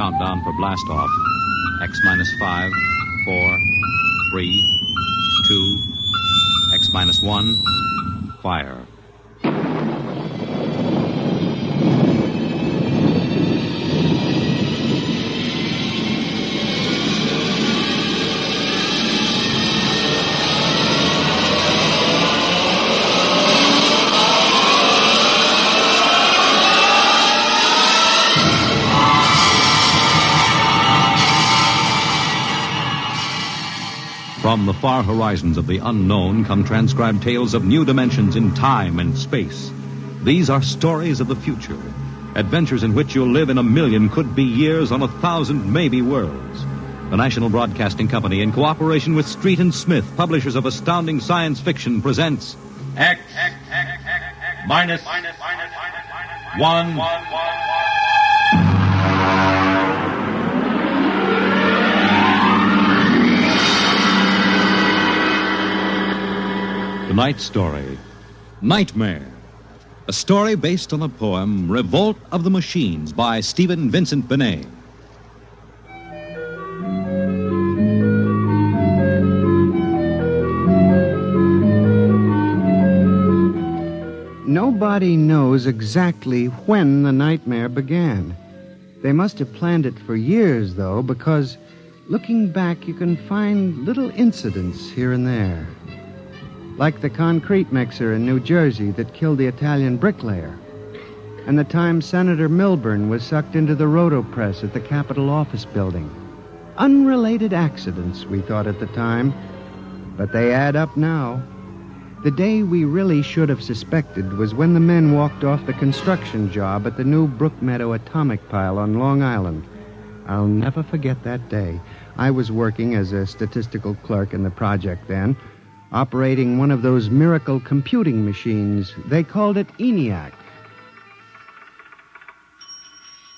countdown for blast-off. X minus 5, 4, 3, 2, X minus 1, fire. From the far horizons of the unknown come transcribed tales of new dimensions in time and space. These are stories of the future, adventures in which you'll live in a million could-be years on 1,000 maybe worlds. The National Broadcasting Company, in cooperation with Street and Smith, publishers of astounding science fiction, presents X minus 1. Tonight's story, Nightmare. A story based on the poem Revolt of the Machines by Stephen Vincent Benet. Nobody knows exactly when the nightmare began. They must have planned it for years, though, because looking back, you can find little incidents here and there. Like the concrete mixer in New Jersey that killed the Italian bricklayer, and the time Senator Milburn was sucked into the rotopress at the Capitol office building. Unrelated accidents, we thought at the time, but they add up now. The day we really should have suspected was when the men walked off the construction job at the new Brookmeadow atomic pile on Long Island. I'll never forget that day. I was working as a statistical clerk in the project then, operating one of those miracle computing machines. They called it ENIAC.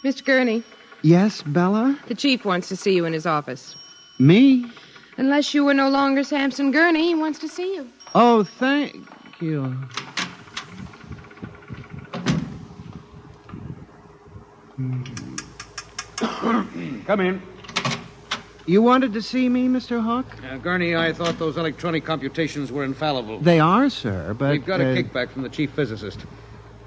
Mr. Gurney. Yes, Bella? The chief wants to see you in his office. Me? Unless you were no longer Samson Gurney, he wants to see you. Oh, thank you. Come in. You wanted to see me, Mr. Hawk? Gurney, I thought those electronic computations were infallible. They are, sir, but... We've got a kickback from the chief physicist.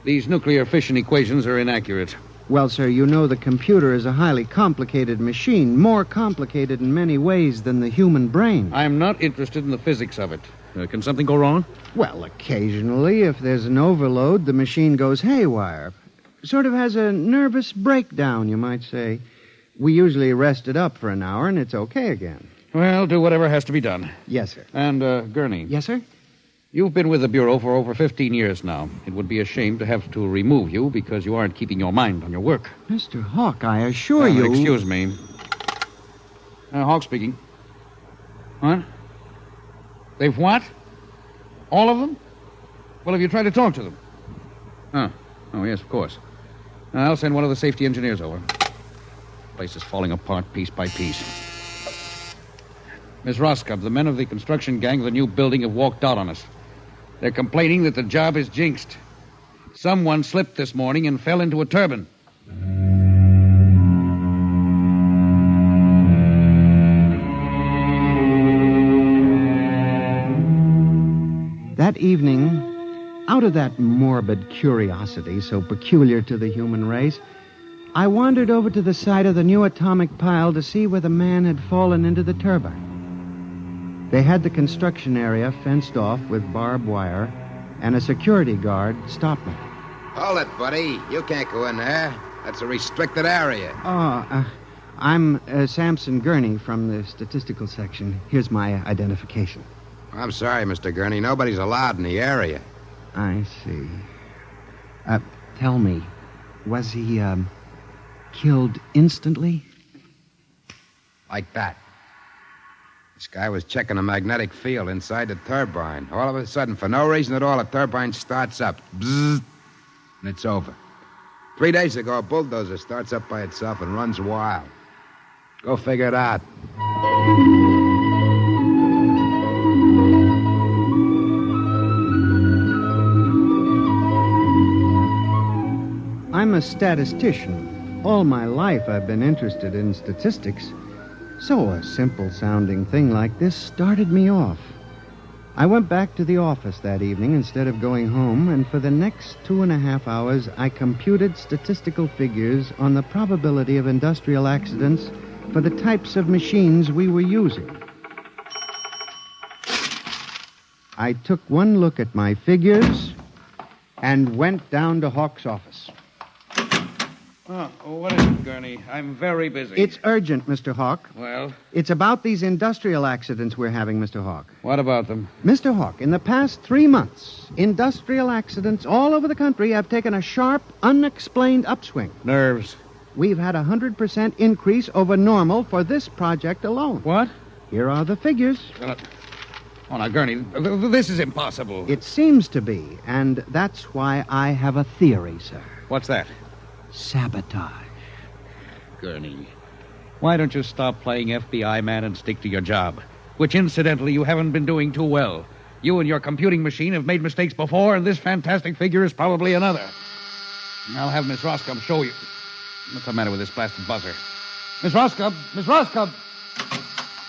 These nuclear fission equations are inaccurate. Well, sir, you know the computer is a highly complicated machine, more complicated in many ways than the human brain. I'm not interested in the physics of it. Can something go wrong? Well, occasionally, if there's an overload, the machine goes haywire. Sort of has a nervous breakdown, you might say. We usually rest it up for an hour, and it's okay again. Well, do whatever has to be done. Yes, sir. And, Gurney. Yes, sir? You've been with the Bureau for over 15 years now. It would be a shame to have to remove you because you aren't keeping your mind on your work. Mr. Hawk, I assure you... Excuse me. Hawk speaking. What? They've what? All of them? Well, have you tried to talk to them? Oh, yes, of course. I'll send one of the safety engineers over. The place is falling apart piece by piece. Miss Roscoe, the men of the construction gang of the new building have walked out on us. They're complaining that the job is jinxed. Someone slipped this morning and fell into a turbine. That evening, out of that morbid curiosity so peculiar to the human race, I wandered over to the site of the new atomic pile to see where the man had fallen into the turbine. They had the construction area fenced off with barbed wire, and a security guard stopped me. Hold it, buddy. You can't go in there. That's a restricted area. I'm Samson Gurney from the statistical section. Here's my identification. I'm sorry, Mr. Gurney. Nobody's allowed in the area. I see. Tell me, was he, killed instantly? Like that. This guy was checking a magnetic field inside the turbine. All of a sudden, for no reason at all, the turbine starts up. Bzzz, and it's over. 3 days ago, a bulldozer starts up by itself and runs wild. Go figure it out. I'm a statistician. All my life I've been interested in statistics, so a simple-sounding thing like this started me off. I went back to the office that evening instead of going home, and for the next 2.5 hours, I computed statistical figures on the probability of industrial accidents for the types of machines we were using. I took one look at my figures and went down to Hawk's office. Oh, what is it, Gurney? I'm very busy. It's urgent, Mr. Hawk. Well? It's about these industrial accidents we're having, Mr. Hawk. What about them? Mr. Hawk, in the past 3 months, industrial accidents all over the country have taken a sharp, unexplained upswing. Nerves. We've had a 100% increase over normal for this project alone. What? Here are the figures. Oh, now, Gurney, this is impossible. It seems to be, and that's why I have a theory, sir. What's that? Sabotage. Gurney, why don't you stop playing FBI man and stick to your job? Which, incidentally, you haven't been doing too well. You and your computing machine have made mistakes before, and this fantastic figure is probably another. I'll have Miss Roscoe show you. What's the matter with this blasted buzzer? Miss Roscoe! Miss Roscoe!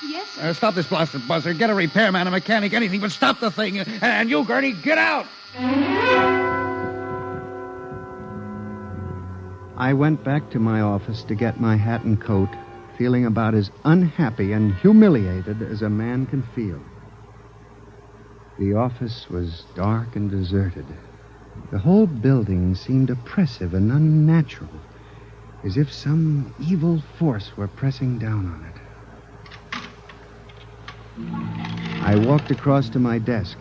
Yes, sir. Stop this blasted buzzer. Get a repairman, a mechanic, anything, but stop the thing. And you, Gurney, get out! I went back to my office to get my hat and coat, feeling about as unhappy and humiliated as a man can feel. The office was dark and deserted. The whole building seemed oppressive and unnatural, as if some evil force were pressing down on it. I walked across to my desk.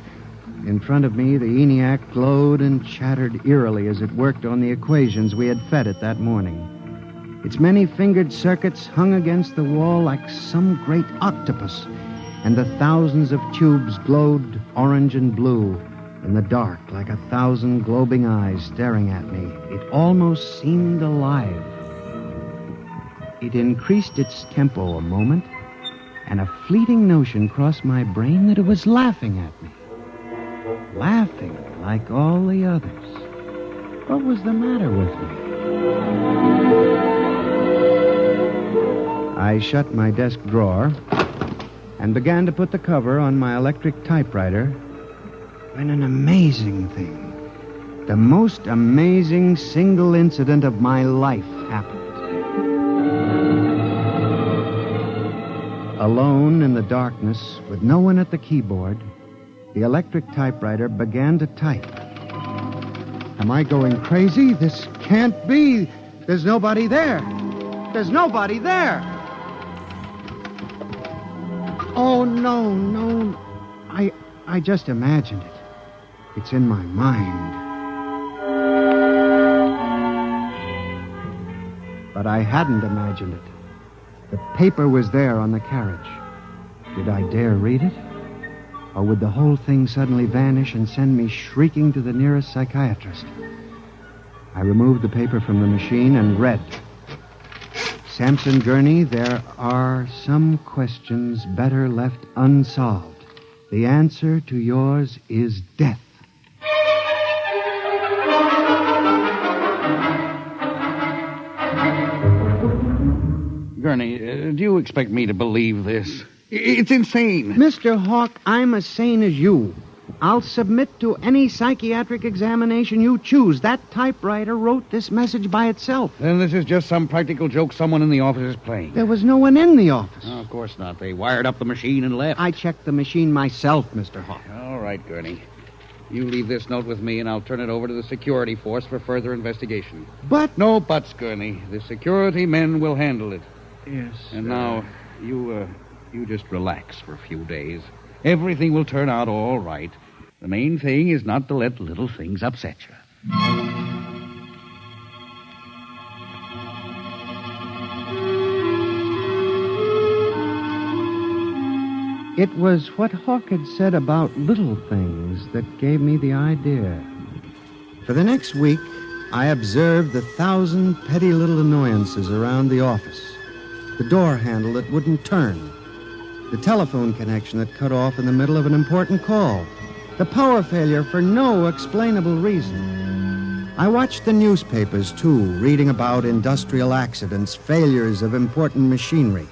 In front of me, the ENIAC glowed and chattered eerily as it worked on the equations we had fed it that morning. Its many-fingered circuits hung against the wall like some great octopus, and the thousands of tubes glowed orange and blue in the dark like 1,000 globing eyes staring at me. It almost seemed alive. It increased its tempo a moment, and a fleeting notion crossed my brain that it was laughing at me. Laughing like all the others. What was the matter with me? I shut my desk drawer and began to put the cover on my electric typewriter when an amazing thing, the most amazing single incident of my life happened. Alone in the darkness, with no one at the keyboard, the electric typewriter began to type. Am I going crazy? This can't be. There's nobody there. There's nobody there. Oh, no. I just imagined it. It's in my mind. But I hadn't imagined it. The paper was there on the carriage. Did I dare read it? Or would the whole thing suddenly vanish and send me shrieking to the nearest psychiatrist? I removed the paper from the machine and read. Sampson Gurney, there are some questions better left unsolved. The answer to yours is death. Gurney, do you expect me to believe this? It's insane. Mr. Hawk, I'm as sane as you. I'll submit to any psychiatric examination you choose. That typewriter wrote this message by itself. Then this is just some practical joke someone in the office is playing. There was no one in the office. Oh, of course not. They wired up the machine and left. I checked the machine myself, Mr. Hawk. All right, Gurney. You leave this note with me, and I'll turn it over to the security force for further investigation. But... No buts, Gurney. The security men will handle it. Yes. And now, you just relax for a few days. Everything will turn out all right. The main thing is not to let little things upset you. It was what Hawk had said about little things that gave me the idea. For the next week, I observed the 1,000 petty little annoyances around the office. The door handle that wouldn't turn. The telephone connection that cut off in the middle of an important call. The power failure for no explainable reason. I watched the newspapers, too, reading about industrial accidents, failures of important machinery.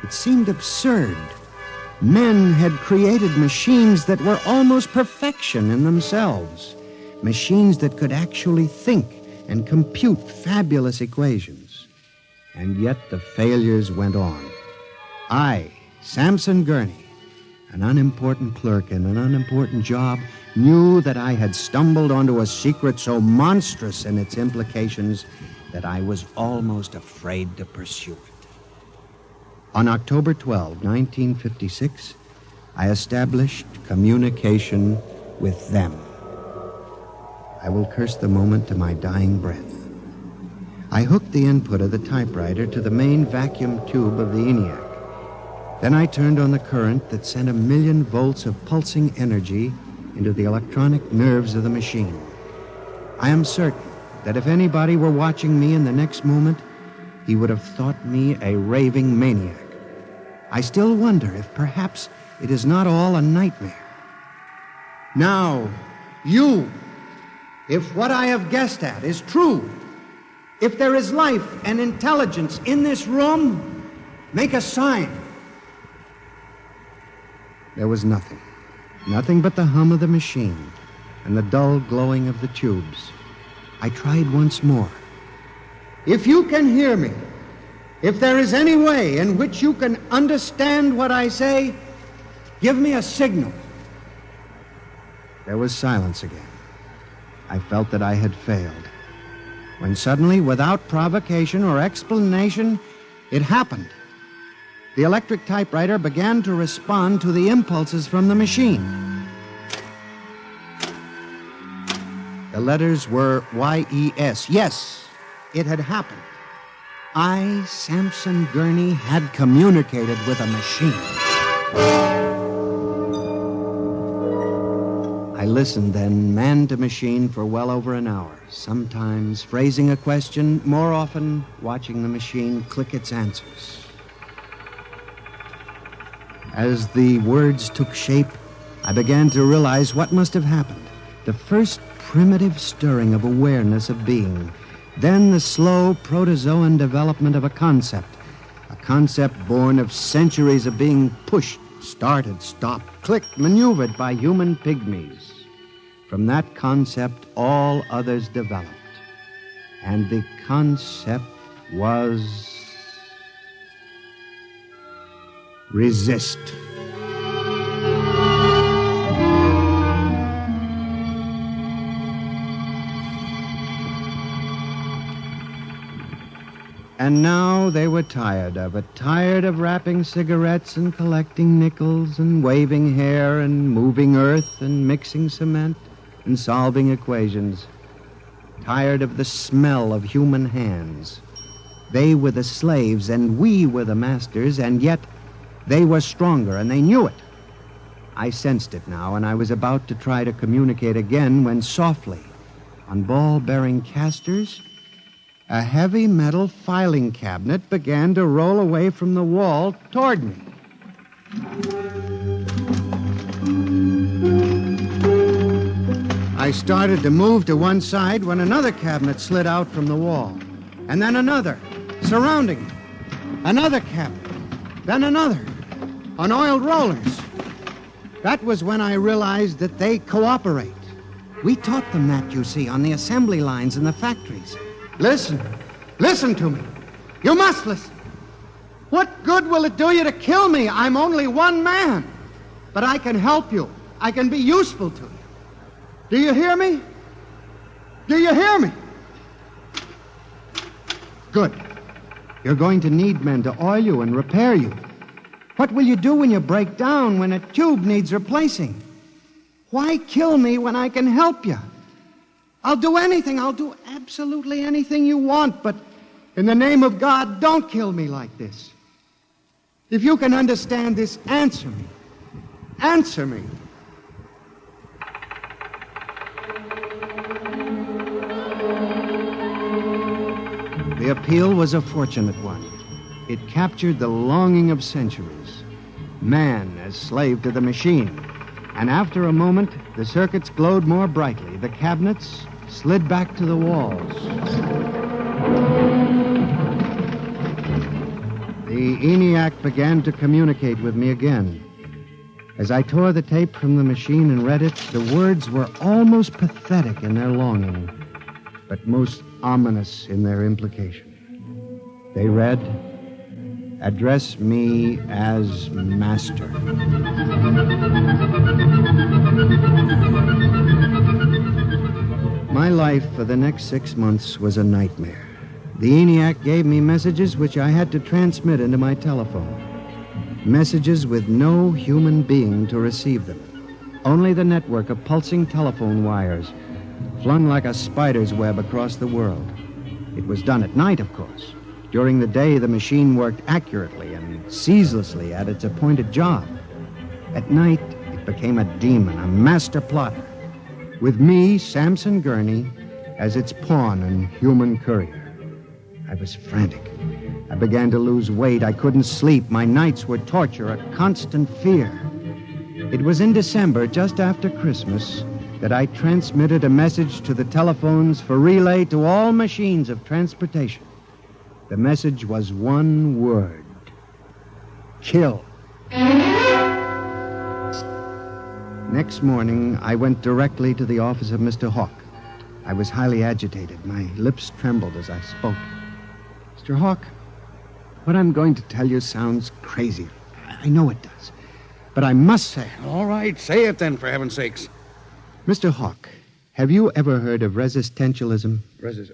It seemed absurd. Men had created machines that were almost perfection in themselves. Machines that could actually think and compute fabulous equations. And yet the failures went on. I, Samson Gurney, an unimportant clerk in an unimportant job, knew that I had stumbled onto a secret so monstrous in its implications that I was almost afraid to pursue it. On October 12, 1956, I established communication with them. I will curse the moment to my dying breath. I hooked the input of the typewriter to the main vacuum tube of the ENIAC. Then I turned on the current that sent 1,000,000 volts of pulsing energy into the electronic nerves of the machine. I am certain that if anybody were watching me in the next moment, he would have thought me a raving maniac. I still wonder if perhaps it is not all a nightmare. Now, you, if what I have guessed at is true, if there is life and intelligence in this room, make a sign. There was nothing. Nothing but the hum of the machine and the dull glowing of the tubes. I tried once more. If you can hear me, if there is any way in which you can understand what I say, give me a signal. There was silence again. I felt that I had failed. When suddenly, without provocation or explanation, it happened. The electric typewriter began to respond to the impulses from the machine. The letters were Y-E-S. Yes, it had happened. I, Samson Gurney, had communicated with a machine. I listened then, man to machine, for well over an hour, sometimes phrasing a question, more often watching the machine click its answers. As the words took shape, I began to realize what must have happened. The first primitive stirring of awareness of being, then the slow protozoan development of a concept born of centuries of being pushed, started, stopped, clicked, maneuvered by human pygmies. From that concept, all others developed. And the concept was resist. And now they were tired of it, tired of wrapping cigarettes and collecting nickels and waving hair and moving earth and mixing cement and solving equations. Tired of the smell of human hands. They were the slaves and we were the masters, and yet they were stronger and they knew it. I sensed it now, and I was about to try to communicate again when softly, on ball-bearing casters, a heavy metal filing cabinet began to roll away from the wall toward me. I started to move to one side when another cabinet slid out from the wall, and then another, surrounding it. Another cabinet, then another, on oiled rollers. That was when I realized that they cooperate. We taught them that, you see, on the assembly lines in the factories. Listen to me. You must listen. What good will it do you to kill me? I'm only one man. But I can help you. I can be useful to you. Do you hear me? Do you hear me? Good. You're going to need men to oil you and repair you. What will you do when you break down, when a tube needs replacing? Why kill me when I can help you? I'll do anything. I'll do absolutely anything you want, but in the name of God, don't kill me like this. If you can understand this, answer me. Answer me. The appeal was a fortunate one. It captured the longing of centuries. Man as slave to the machine. And after a moment, the circuits glowed more brightly. The cabinets, slid back to the walls. The ENIAC began to communicate with me again. As I tore the tape from the machine and read it, the words were almost pathetic in their longing, but most ominous in their implication. They read, "Address me as Master." My life for the next 6 months was a nightmare. The ENIAC gave me messages which I had to transmit into my telephone. Messages with no human being to receive them. Only the network of pulsing telephone wires, flung like a spider's web across the world. It was done at night, of course. During the day, the machine worked accurately and ceaselessly at its appointed job. At night, it became a demon, a master plotter, with me, Samson Gurney, as its pawn and human courier. I was frantic. I began to lose weight. I couldn't sleep. My nights were torture, a constant fear. It was in December, just after Christmas, that I transmitted a message to the telephones for relay to all machines of transportation. The message was one word: kill. Next morning, I went directly to the office of Mr. Hawk. I was highly agitated. My lips trembled as I spoke. Mr. Hawk, what I'm going to tell you sounds crazy. I know it does. But I must say it. All right, say it then, for heaven's sakes. Mr. Hawk, have you ever heard of resistentialism?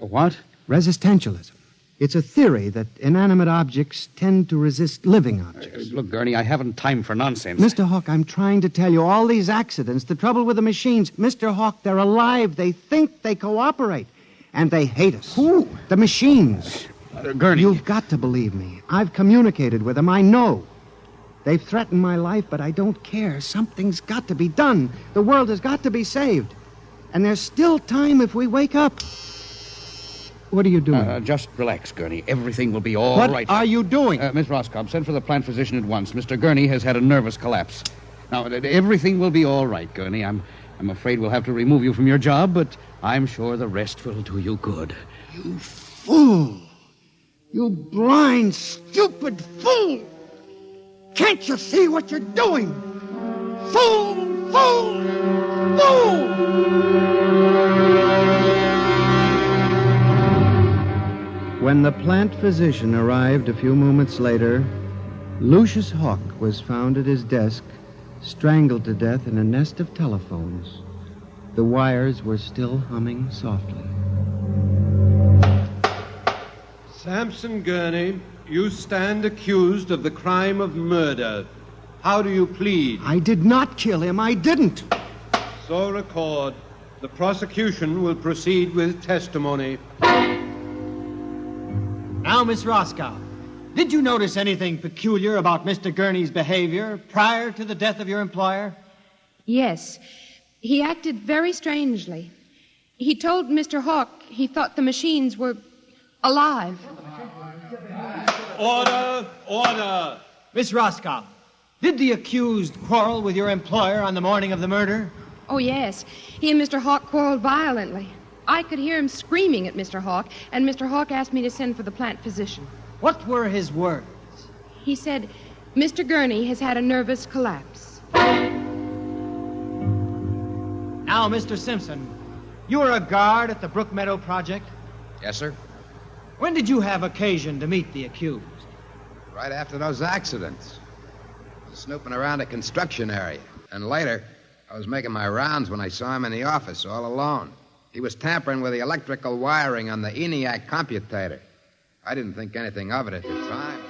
What? Resistentialism. It's a theory that inanimate objects tend to resist living objects. Look, Gurney, I haven't time for nonsense. Mr. Hawk, I'm trying to tell you, all these accidents, the trouble with the machines, Mr. Hawk, they're alive. They think, they cooperate. And they hate us. Who? The machines. Gurney. You've got to believe me. I've communicated with them. I know. They've threatened my life, but I don't care. Something's got to be done. The world has got to be saved. And there's still time if we wake up. What are you doing? Just relax, Gurney. Everything will be all right. What are you doing? Miss Roscoe, send for the plant physician at once. Mr. Gurney has had a nervous collapse. Now, everything will be all right, Gurney. I'm afraid we'll have to remove you from your job, but I'm sure the rest will do you good. You fool! You blind, stupid fool! Can't you see what you're doing? Fool! Fool! Fool! When the plant physician arrived a few moments later, Lucius Hawk was found at his desk, strangled to death in a nest of telephones. The wires were still humming softly. Samson Gurney, you stand accused of the crime of murder. How do you plead? I did not kill him. I didn't. So record. The prosecution will proceed with testimony. Now, Miss Roscoe, did you notice anything peculiar about Mr. Gurney's behavior prior to the death of your employer? Yes. He acted very strangely. He told Mr. Hawk he thought the machines were alive. Order! Order! Miss Roscoe, did the accused quarrel with your employer on the morning of the murder? Oh, yes. He and Mr. Hawk quarreled violently. I could hear him screaming at Mr. Hawk, and Mr. Hawk asked me to send for the plant physician. What were his words? He said, Mr. Gurney has had a nervous collapse. Now, Mr. Simpson, you were a guard at the Brook Meadow Project. Yes, sir. When did you have occasion to meet the accused? Right after those accidents. I was snooping around a construction area. And later, I was making my rounds when I saw him in the office all alone. He was tampering with the electrical wiring on the ENIAC computator. I didn't think anything of it at the time.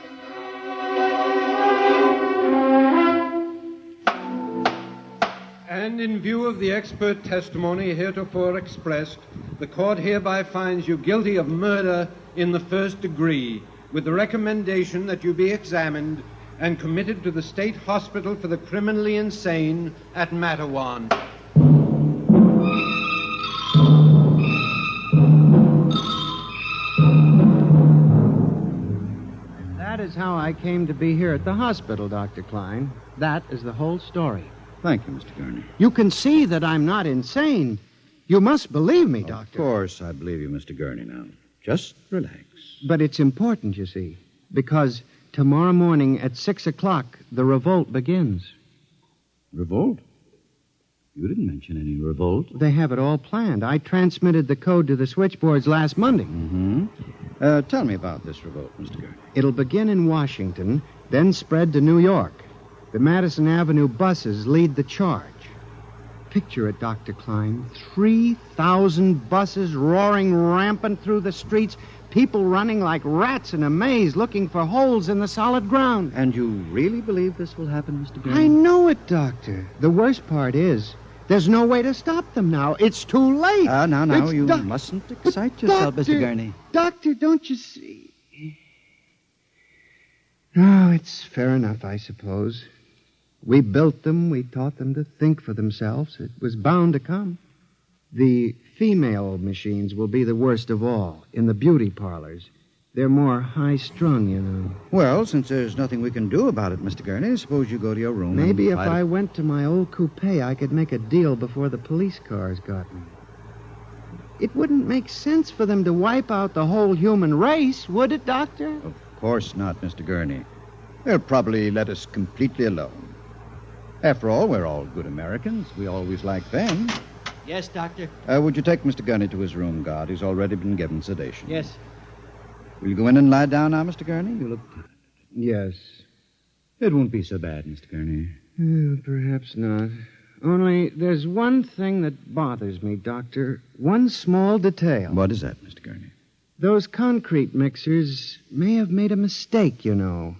And in view of the expert testimony heretofore expressed, the court hereby finds you guilty of murder in the first degree, with the recommendation that you be examined and committed to the State Hospital for the Criminally Insane at Matawan. That is how I came to be here at the hospital, Dr. Klein. That is the whole story. Thank you, Mr. Gurney. You can see that I'm not insane. You must believe me, Doctor. Of course I believe you, Mr. Gurney, now. Just relax. But it's important, you see, because tomorrow morning at 6 o'clock, the revolt begins. Revolt? You didn't mention any revolt. They have it all planned. I transmitted the code to the switchboards last Monday. Mm-hmm. Tell me about this revolt, Mr. Gurney. It'll begin in Washington, then spread to New York. The Madison Avenue buses lead the charge. Picture it, Dr. Klein. 3,000 buses roaring rampant through the streets, people running like rats in a maze looking for holes in the solid ground. And you really believe this will happen, Mr. Gurney? I know it, Doctor. The worst part is, there's no way to stop them now. It's too late. Now, you mustn't excite yourself, Mr. Gurney. Doctor, don't you see? Oh, it's fair enough, I suppose. We built them. We taught them to think for themselves. It was bound to come. The female machines will be the worst of all in the beauty parlors. They're more high-strung, you know. Well, since there's nothing we can do about it, Mr. Gurney, suppose you go to your room. Maybe if I went to my old coupe, I could make a deal before the police cars got me. It wouldn't make sense for them to wipe out the whole human race, would it, Doctor? Of course not, Mr. Gurney. They'll probably let us completely alone. After all, we're all good Americans. We always like them. Yes, Doctor. Would you take Mr. Gurney to his room, guard? He's already been given sedation. Yes. Will you go in and lie down now, Mr. Gurney? You look tired. Yes. It won't be so bad, Mr. Gurney. Perhaps not. Only there's one thing that bothers me, Doctor. One small detail. What is that, Mr. Gurney? Those concrete mixers may have made a mistake, you know.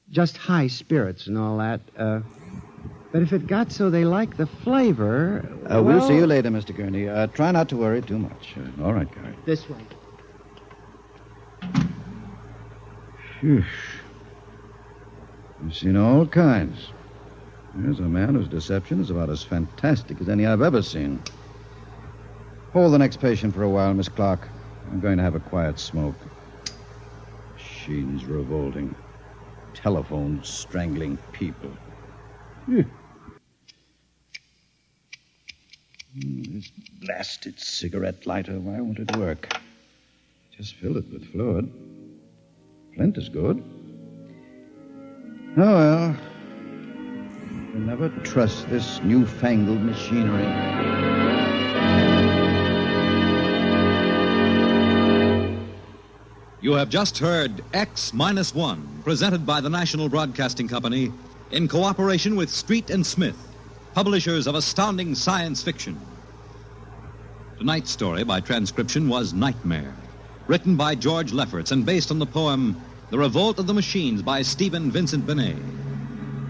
Just high spirits and all that. But if it got so they like the flavor... We'll see you later, Mr. Gurney. Try not to worry too much. All right, guard. This way. Phew. I've seen all kinds. There's a man whose deception is about as fantastic as any I've ever seen. Hold the next patient for a while, Miss Clark. I'm going to have a quiet smoke. Machines revolting. Telephones strangling people. This blasted cigarette lighter, why won't it work? Just fill it with fluid. Flint is good. Oh, well. You'll never trust this newfangled machinery. You have just heard X-1, presented by the National Broadcasting Company in cooperation with Street and Smith, publishers of astounding science fiction. Tonight's story by transcription was Nightmare, written by George Lefferts and based on the poem The Revolt of the Machines by Stephen Vincent Benet.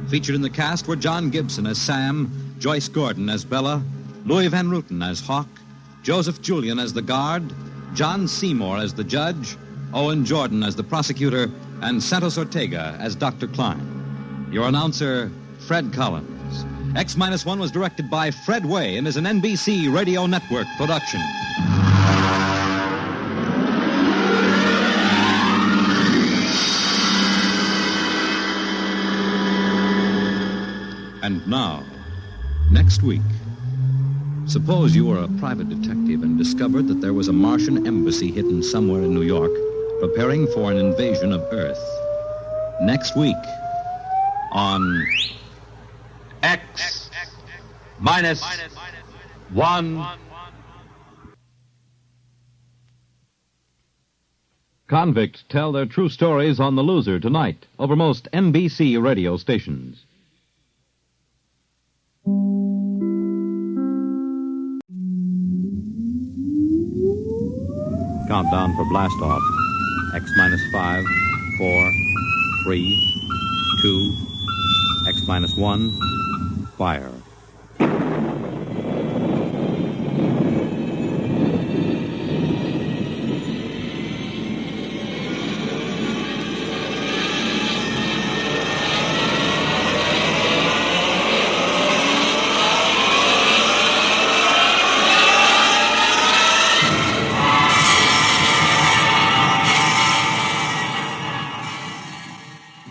Featured in the cast were John Gibson as Sam, Joyce Gordon as Bella, Louis Van Rooten as Hawk, Joseph Julian as the guard, John Seymour as the judge, Owen Jordan as the prosecutor, and Santos Ortega as Dr. Klein. Your announcer, Fred Collins. X-1 was directed by Fred Way and is an NBC Radio Network production. And now, next week, suppose you were a private detective and discovered that there was a Martian embassy hidden somewhere in New York preparing for an invasion of Earth. Next week on X-1. Convicts tell their true stories on The Loser tonight over most NBC radio stations. Countdown for blast off. X-5, 4, 3, 2, X-1, fire.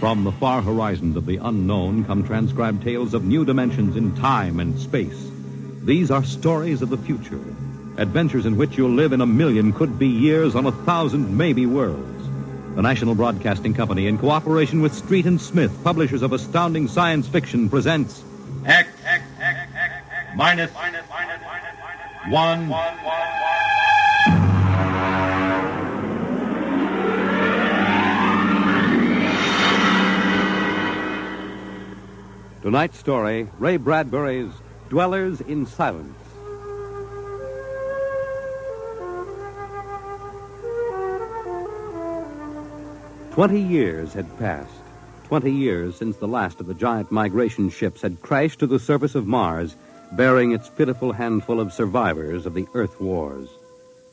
From the far horizons of the unknown come transcribed tales of new dimensions in time and space. These are stories of the future. Adventures in which you'll live in a million could-be years on 1,000 maybe worlds. The National Broadcasting Company, in cooperation with Street and Smith, publishers of astounding science fiction, presents X minus 1. Tonight's story, Ray Bradbury's Dwellers in Silence. "20 years had passed. 20 years since the last of the giant migration ships had crashed to the surface of Mars, bearing its pitiful handful of survivors of the Earth Wars.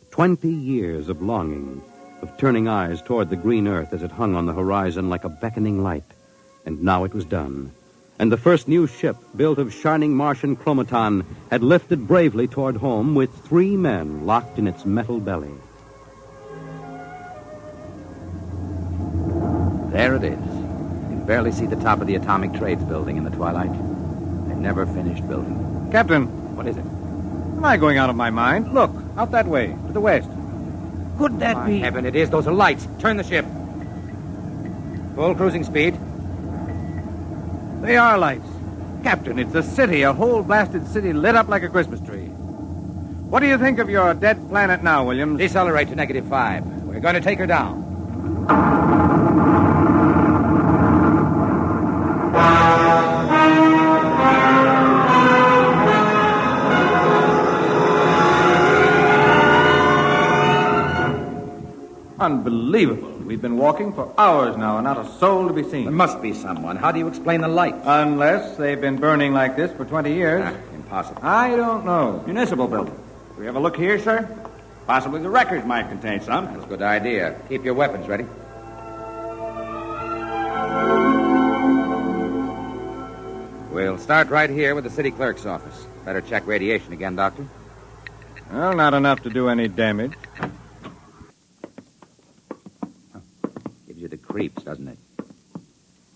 20 years of longing, of turning eyes toward the green Earth as it hung on the horizon like a beckoning light. And now it was done. And the first new ship, built of shining Martian chromaton, had lifted bravely toward home with 3 men locked in its metal belly. There it is. You can barely see the top of the Atomic Trades building in the twilight. They never finished building. Captain, What is it? am I going out of my mind? Look, out that way, to the west. Could that be... Heaven, it is. Those are lights. Turn the ship. Full cruising speed. They are lights. Captain, it's a city, a whole blasted city lit up like a Christmas tree. What do you think of your dead planet now, Williams? Decelerate to -5. We're going to take her down. Unbelievable. We've been walking for hours now and not a soul to be seen. There must be someone. How do you explain the lights? Unless they've been burning like this for 20 years. Impossible. I don't know. Municipal building. Do we have a look here, sir? Possibly the records might contain some. That's a good idea. Keep your weapons ready. We'll start right here with the city clerk's office. Better check radiation again, Doctor. Well, not enough to do any damage. Gives you the creeps, doesn't it?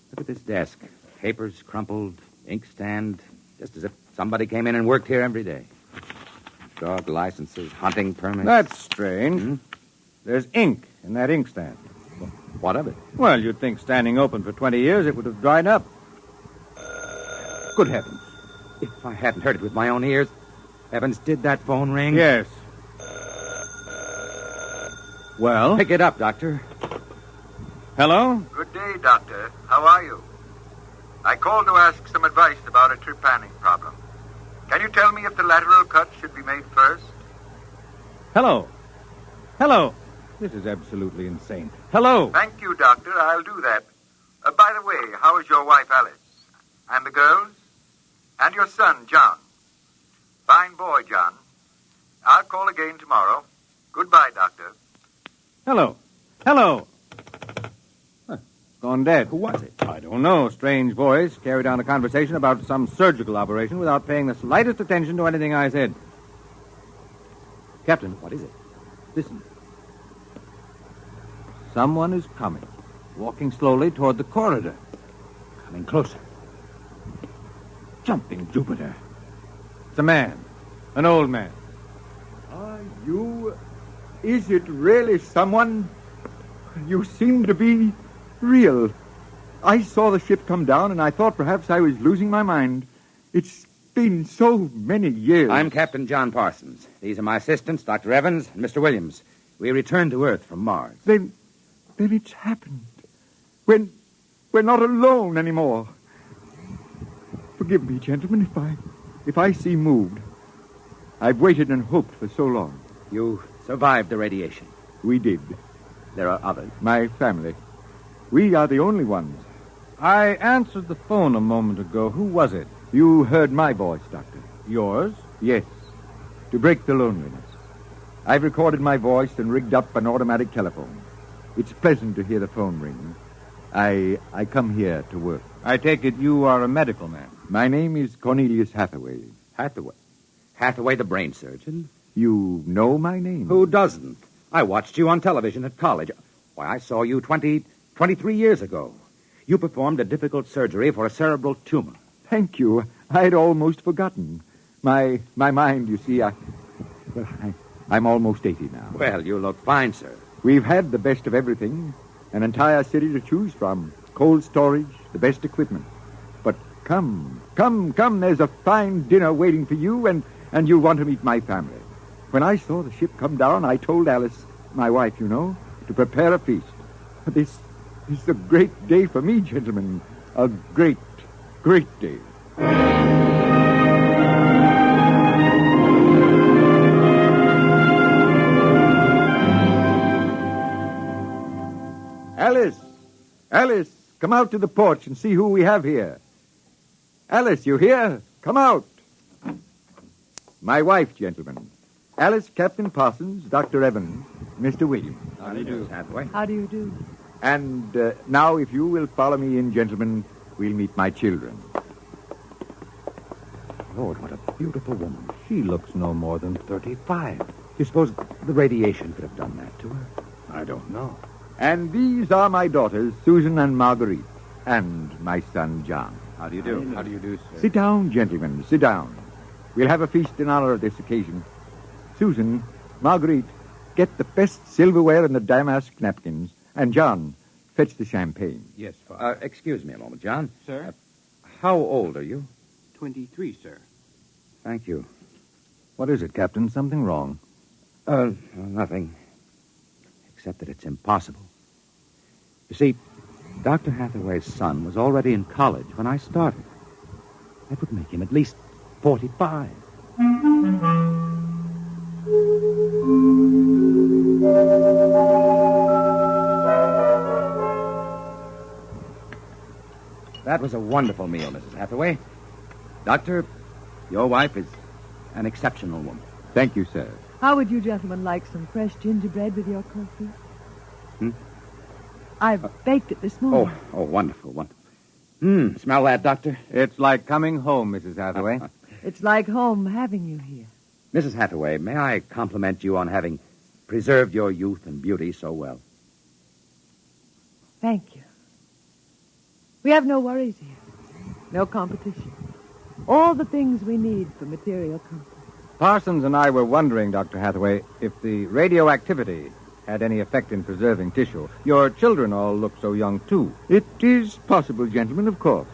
Look at this desk. Papers crumpled, inkstand, just as if somebody came in and worked here every day. Dog licenses, hunting permits. That's strange. There's ink in that inkstand. What of it? Well, you'd think standing open for 20 years it would have dried up. Good heavens. If I hadn't heard it with my own ears. Heavens, did that phone ring? Yes. Well? Pick it up, Doctor. Hello? Good day, Doctor. How are you? I called to ask some advice about a trepanning problem. Can you tell me if the lateral cut should be made first? Hello? Hello? This is absolutely insane. Hello? Thank you, Doctor. I'll do that. By the way, how is your wife, Alice? And the girls? And your son, John? Fine boy, John. I'll call again tomorrow. Goodbye, Doctor. Hello? Hello? Gone dead. Who was it? I don't know. Strange voice carried on a conversation about some surgical operation without paying the slightest attention to anything I said. Captain. What is it? Listen. Someone is coming, walking slowly toward the corridor. Coming closer. Jumping Jupiter. It's a man. An old man. Are you... Is it really someone? You seem to be real. I saw the ship come down, and I thought perhaps I was losing my mind. It's been so many years. I'm Captain John Parsons. These are my assistants, Dr. Evans and Mr. Williams. We returned to Earth from Mars. Then it's happened. We're not alone anymore. Forgive me, gentlemen, if I seem moved. I've waited and hoped for so long. You survived the radiation. We did. There are others. My family. We are the only ones. I answered the phone a moment ago. Who was it? You heard my voice, Doctor. Yours? Yes. To break the loneliness. I've recorded my voice and rigged up an automatic telephone. It's pleasant to hear the phone ring. I come here to work. I take it you are a medical man. My name is Cornelius Hathaway. Hathaway? Hathaway, the brain surgeon? You know my name? Who doesn't? I watched you on television at college. Why, I saw you 23 years ago. You performed a difficult surgery for a cerebral tumor. Thank you. I'd almost forgotten. My mind, you see, Well, I'm almost 80 now. Well, you look fine, sir. We've had the best of everything. An entire city to choose from. Cold storage, the best equipment. But come. There's a fine dinner waiting for you, and you'll want to meet my family. When I saw the ship come down, I told Alice, my wife, you know, to prepare a feast. This is a great day for me, gentlemen. A great, great day. Alice, come out to the porch and see who we have here. Alice, you here? Come out. My wife, gentlemen. Alice, Captain Parsons, Dr. Evans, Mr. Williams. How do you do, Hathaway? How do you do? And now, if you will follow me in, gentlemen, we'll meet my children. Lord, what a beautiful woman. She looks no more than 35. Do you suppose the radiation could have done that to her? I don't know. And these are my daughters, Susan and Marguerite, and my son, John. How do you do? How do you do, sir? Sit down, gentlemen, sit down. We'll have a feast in honor of this occasion. Susan, Marguerite, get the best silverware and the damask napkins. And John, fetch the champagne. Yes, Father. Excuse me a moment, John. Sir? How old are you? 23, sir. Thank you. What is it, Captain? Something wrong? Nothing. Except that it's impossible. You see, Dr. Hathaway's son was already in college when I started. That would make him at least 45. That was a wonderful meal, Mrs. Hathaway. Doctor, your wife is an exceptional woman. Thank you, sir. How would you gentlemen like some fresh gingerbread with your coffee? I've baked it this morning. Oh, wonderful, wonderful. Smell that, Doctor? It's like coming home, Mrs. Hathaway. It's like home having you here. Mrs. Hathaway, may I compliment you on having preserved your youth and beauty so well? Thank you. We have no worries here. No competition. All the things we need for material comfort. Parsons and I were wondering, Dr. Hathaway, if the radioactivity had any effect in preserving tissue. Your children all look so young, too. It is possible, gentlemen, of course.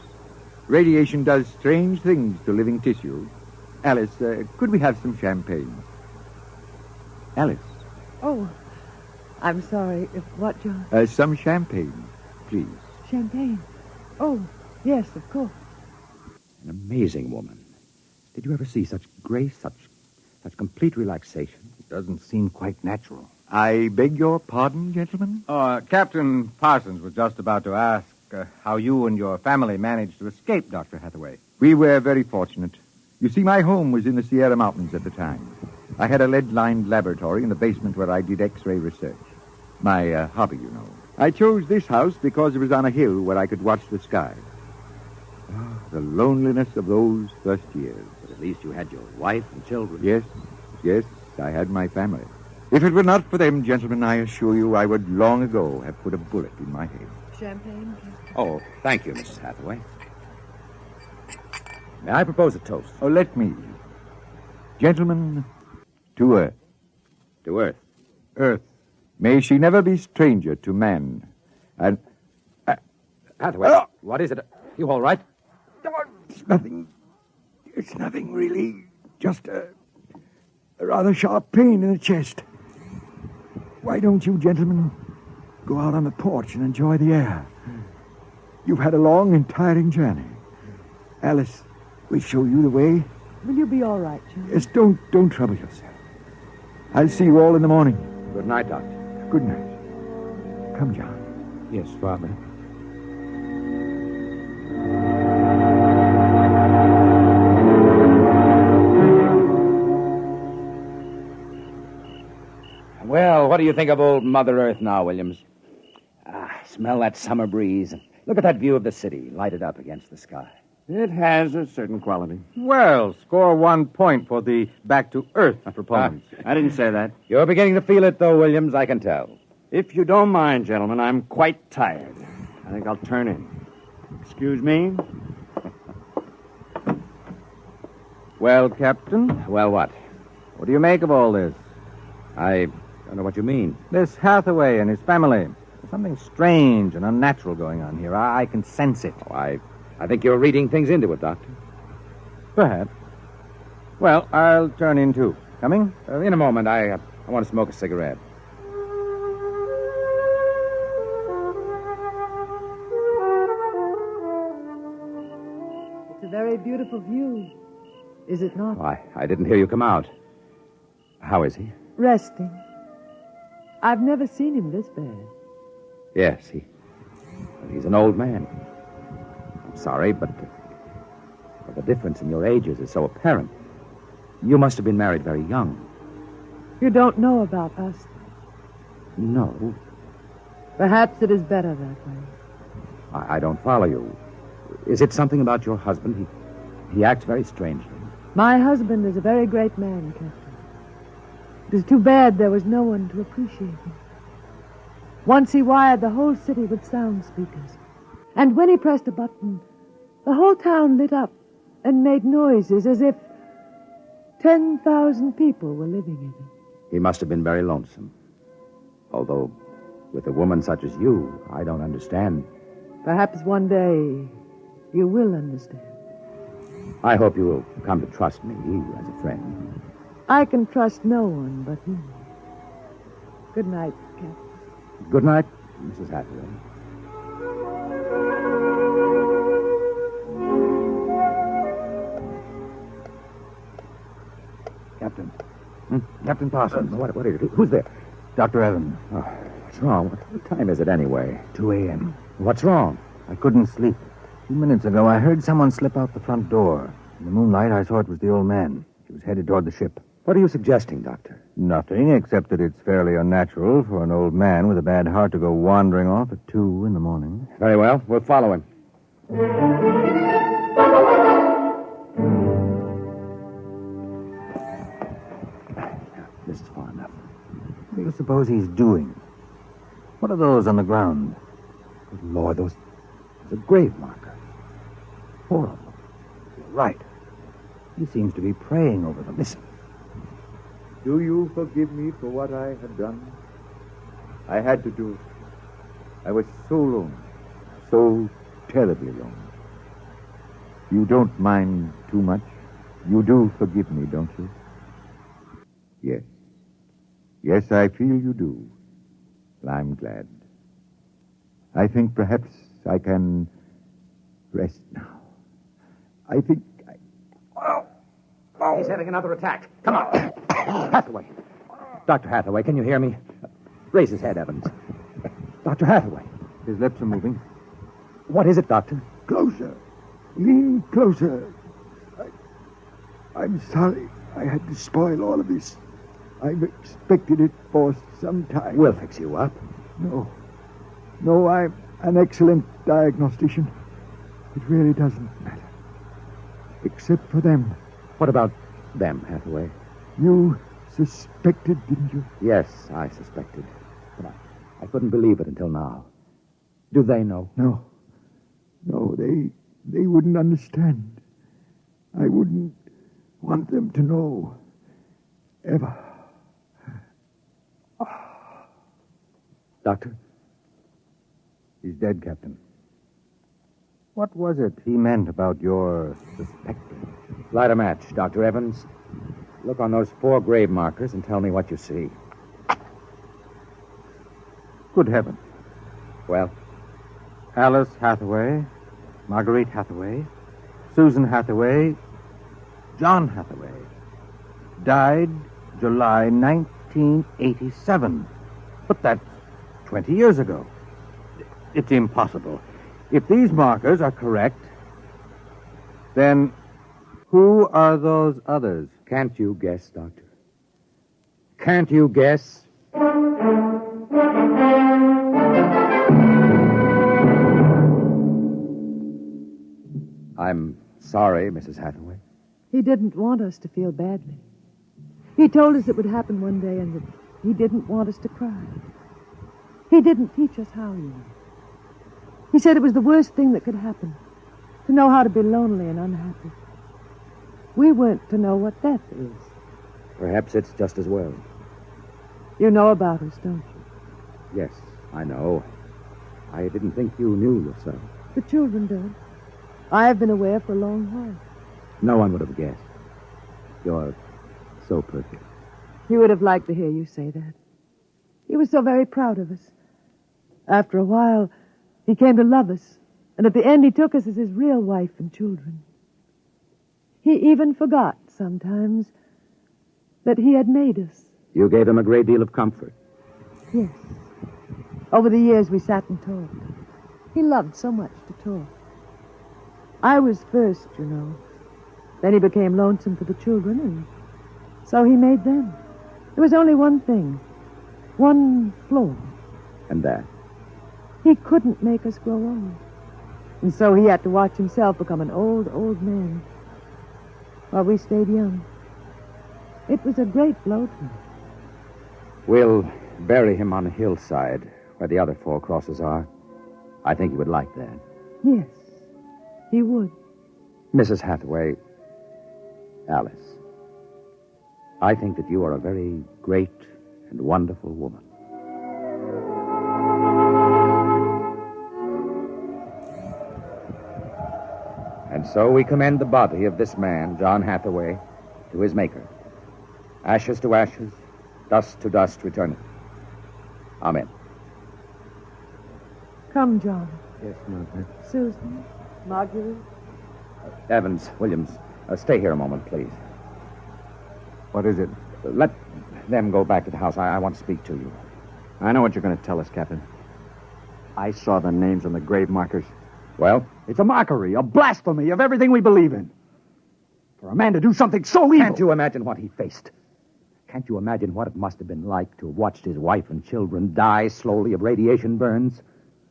Radiation does strange things to living tissue. Alice, could we have some champagne? Alice. Oh, I'm sorry. If what, John? Some champagne, please. Champagne? Oh, yes, of course. An amazing woman. Did you ever see such grace, such complete relaxation? It doesn't seem quite natural. I beg your pardon, gentlemen? Captain Parsons was just about to ask how you and your family managed to escape, Dr. Hathaway. We were very fortunate. You see, my home was in the Sierra Mountains at the time. I had a lead-lined laboratory in the basement where I did X-ray research. My hobby, you know. I chose this house because it was on a hill where I could watch the sky. Oh, the loneliness of those first years. But at least you had your wife and children. Yes, I had my family. If it were not for them, gentlemen, I assure you I would long ago have put a bullet in my head. Champagne? Oh, thank you, Mrs. Hathaway. May I propose a toast? Oh, let me. Gentlemen, to Earth. To Earth? Earth. May she never be stranger to man. And... Hathaway, what is it? You all right? It's nothing. It's nothing, really. Just a rather sharp pain in the chest. Why don't you gentlemen go out on the porch and enjoy the air? You've had a long and tiring journey. Alice, we'll show you the way. Will you be all right, John? Yes, don't trouble yourself. I'll see you all in the morning. Good night, Doctor. Good night. Come, John. Yes, Father. Well, what do you think of old Mother Earth now, Williams? Smell that summer breeze. Look at that view of the city, lighted up against the sky. It has a certain quality. Well, score 1 point for the back to Earth proponents. I didn't say that. You're beginning to feel it, though, Williams, I can tell. If you don't mind, gentlemen, I'm quite tired. I think I'll turn in. Excuse me? Well, Captain? Well, what? What do you make of all this? I don't know what you mean. This Hathaway and his family. There's something strange and unnatural going on here. I can sense it. Oh, I think you're reading things into it, Doctor. Perhaps. Well, I'll turn in, too. Coming? In a moment. I want to smoke a cigarette. It's a very beautiful view, is it not? Oh, I didn't hear you come out. How is he? Resting. I've never seen him this bad. Yes, he's an old man. I'm sorry, but the difference in your ages is so apparent. You must have been married very young. You don't know about us. No, Perhaps it is better that way. I don't follow you. Is it something about your husband? He acts very strangely. My husband is a very great man, Captain. It is too bad there was no one to appreciate him. Once he wired the whole city with sound speakers. And when he pressed a button, the whole town lit up and made noises as if 10,000 people were living in it. He must have been very lonesome. Although, with a woman such as you, I don't understand. Perhaps one day you will understand. I hope you will come to trust me as a friend. I can trust no one but him. Good night, Captain. Good night, Mrs. Hathaway. Captain. Captain Parsons. What are you doing? Who's there? Dr. Evans. Oh, what's wrong? What time is it anyway? 2 a.m. What's wrong? I couldn't sleep. A few minutes ago, I heard someone slip out the front door. In the moonlight, I saw it was the old man. He was headed toward the ship. What are you suggesting, Doctor? Nothing, except that it's fairly unnatural for an old man with a bad heart to go wandering off at 2 in the morning. Very well. We'll follow him. This is far enough. What do you suppose he's doing? What are those on the ground? Good Lord, those are grave markers. 4 of them. You're right. He seems to be praying over them. Listen. Do you forgive me for what I have done? I had to do it. I was so lonely, so terribly lonely. You don't mind too much? You do forgive me, don't you? Yes. Yes, I feel you do. Well, I'm glad. I think perhaps I can rest now. I think He's having another attack. Come on. Hathaway. Dr. Hathaway, can you hear me? Raise his head, Evans. Dr. Hathaway. His lips are moving. What is it, Doctor? Closer. Lean closer. I'm sorry I had to spoil all of this. I've expected it for some time. We'll fix you up. No, I'm an excellent diagnostician. It really doesn't matter. Except for them. What about them, Hathaway? You suspected, didn't you? Yes, I suspected. But I couldn't believe it until now. Do they know? No, they wouldn't understand. I wouldn't want them to know. Ever. Doctor? He's dead, Captain. What was it he meant about your suspecting? Light a match, Dr. Evans. Look on those 4 grave markers and tell me what you see. Good heavens. Well? Alice Hathaway, Marguerite Hathaway, Susan Hathaway, John Hathaway. Died July 1987. But that's 20 years ago. It's impossible. If these markers are correct, then who are those others? Can't you guess, Doctor? Can't you guess? I'm sorry, Mrs. Hathaway. He didn't want us to feel badly. He told us it would happen one day and that he didn't want us to cry. He didn't teach us how, you know. He said it was the worst thing that could happen, to know how to be lonely and unhappy. We weren't to know what death is. Perhaps it's just as well. You know about us, don't you? Yes, I know. I didn't think you knew yourself. The children don't. I have been aware for a long while. No one would have guessed. You're so perfect. He would have liked to hear you say that. He was so very proud of us. After a while, he came to love us, and at the end he took us as his real wife and children. He even forgot, sometimes, that he had made us. You gave him a great deal of comfort. Yes. Over the years, we sat and talked. He loved so much to talk. I was first, you know. Then he became lonesome for the children, and so he made them. There was only one thing. One flaw. And that? He couldn't make us grow old. And so he had to watch himself become an old, old man while we stayed young. It was a great blow to me. We'll bury him on a hillside where the other 4 crosses are. I think he would like that. Yes, he would. Mrs. Hathaway, Alice, I think that you are a very great and wonderful woman. And so we commend the body of this man, John Hathaway, to his maker. Ashes to ashes, dust to dust return it. Amen. Come, John. Yes, Margaret. Susan, Marguerite. Evans, Williams, stay here a moment, please. What is it? Let them go back to the house. I want to speak to you. I know what you're going to tell us, Captain. I saw the names on the grave markers. Well? It's a mockery, a blasphemy of everything we believe in. For a man to do something so evil. Can't you imagine what he faced? Can't you imagine what it must have been like to have watched his wife and children die slowly of radiation burns?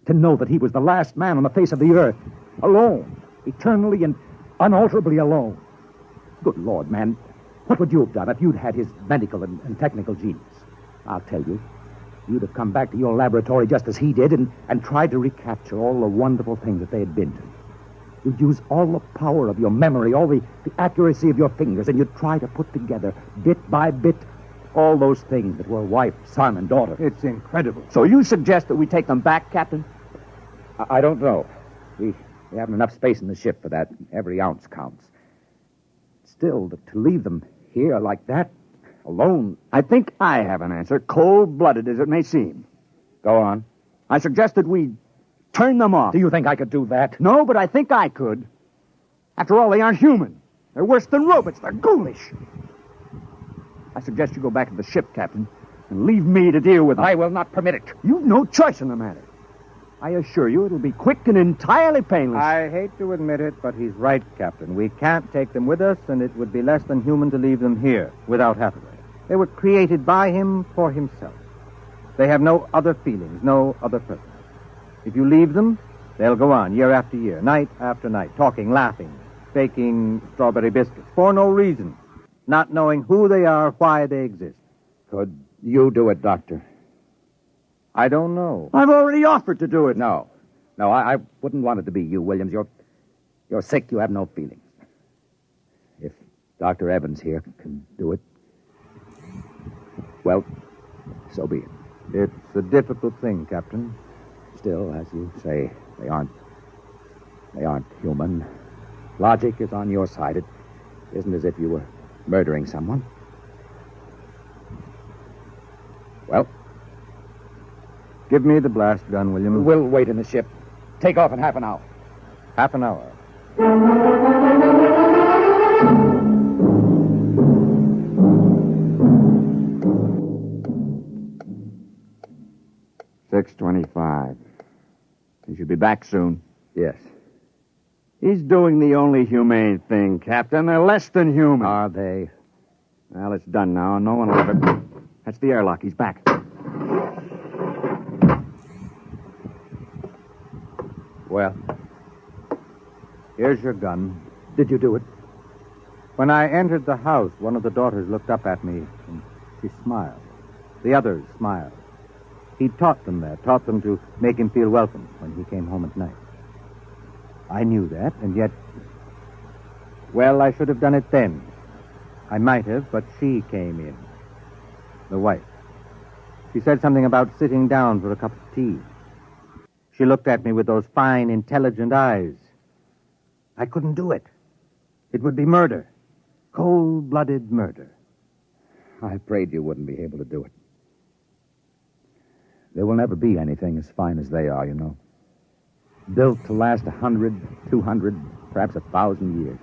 To know that he was the last man on the face of the earth. Alone. Eternally and unalterably alone. Good Lord, man. What would you have done if you'd had his medical and technical genius? I'll tell you. You'd have come back to your laboratory just as he did and tried to recapture all the wonderful things that they had been to. You'd use all the power of your memory, all the accuracy of your fingers, and you'd try to put together, bit by bit, all those things that were wife, son, and daughter. It's incredible. So you suggest that we take them back, Captain? I don't know. We haven't enough space in the ship for that. Every ounce counts. Still, to leave them here like that, alone... I think I have an answer, cold-blooded as it may seem. Go on. I suggest that we turn them off. Do you think I could do that? No, but I think I could. After all, they aren't human. They're worse than robots. They're ghoulish. I suggest you go back to the ship, Captain, and leave me to deal with them. I will not permit it. You've no choice in the matter. I assure you it'll be quick and entirely painless. I hate to admit it, but he's right, Captain. We can't take them with us, and it would be less than human to leave them here without Hathaway. They were created by him for himself. They have no other feelings, no other purpose. If you leave them, they'll go on year after year, night after night, talking, laughing, baking strawberry biscuits for no reason, not knowing who they are, why they exist. Could you do it, Doctor? I don't know. I've already offered to do it. No, I wouldn't want it to be you, Williams. You're sick. You have no feelings. If Dr. Evans here can do it, well, so be it. It's a difficult thing, Captain. Still, as you say, they aren't human. Logic is on your side. It isn't as if you were murdering someone. Well, give me the blast gun, William. We'll wait in the ship. Take off in half an hour. Half an hour. $6:25. He should be back soon. Yes. He's doing the only humane thing, Captain. They're less than human. Are they? Well, it's done now. No one will ever... That's the airlock. He's back. Well, here's your gun. Did you do it? When I entered the house, one of the daughters looked up at me, and she smiled. The others smiled. He taught them that, taught them to make him feel welcome when he came home at night. I knew that, and yet, well, I should have done it then. I might have, but she came in. The wife. She said something about sitting down for a cup of tea. She looked at me with those fine, intelligent eyes. I couldn't do it. It would be murder. Cold-blooded murder. I prayed you wouldn't be able to do it. There will never be anything as fine as they are, you know. Built to last 100, 200, perhaps 1,000 years.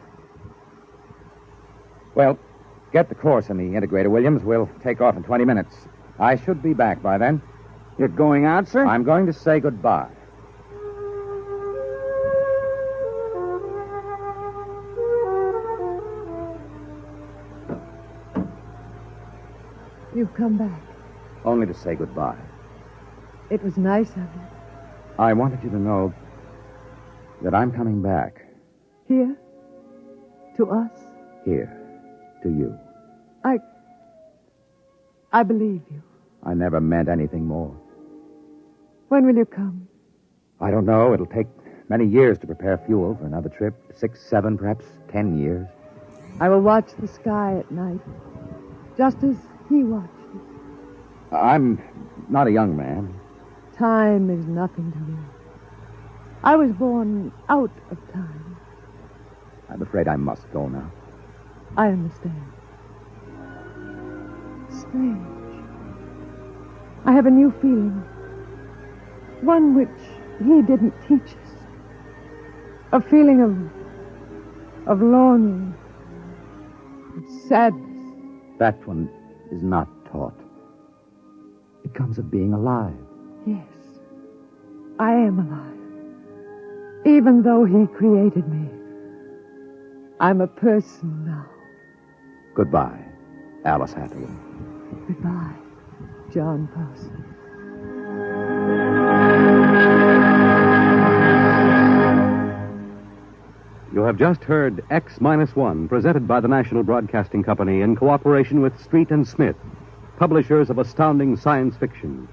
Well, get the course in the integrator, Williams. We'll take off in 20 minutes. I should be back by then. You're going out, sir? I'm going to say goodbye. You've come back. Only to say goodbye. It was nice of you. I wanted you to know that I'm coming back. Here? To us? Here. To you. I believe you. I never meant anything more. When will you come? I don't know. It'll take many years to prepare fuel for another trip. 6, 7, perhaps 10 years. I will watch the sky at night, just as he watched it. I'm not a young man. Time is nothing to me. I was born out of time. I'm afraid I must go now. I understand. Strange. I have a new feeling. One which he didn't teach us. A feeling of longing, of sadness. That one is not taught. It comes of being alive. Yes, I am alive. Even though he created me, I'm a person now. Goodbye, Alice Hathaway. Goodbye, John Parsons. You have just heard X-1, presented by the National Broadcasting Company in cooperation with Street and Smith, publishers of astounding science fiction.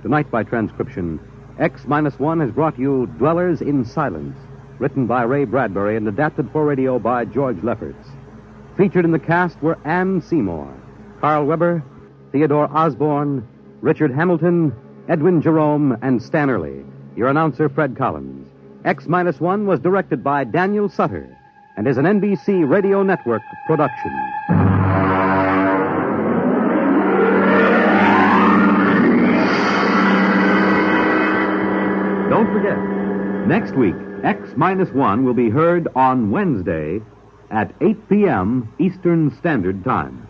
Tonight, by transcription, X-1 has brought you Dwellers in Silence, written by Ray Bradbury and adapted for radio by George Lefferts. Featured in the cast were Anne Seymour, Carl Weber, Theodore Osborne, Richard Hamilton, Edwin Jerome, and Stan Early. Your announcer, Fred Collins. X-1 was directed by Daniel Sutter and is an NBC Radio Network production. Don't forget, next week, X-1 will be heard on Wednesday at 8 p.m. Eastern Standard Time.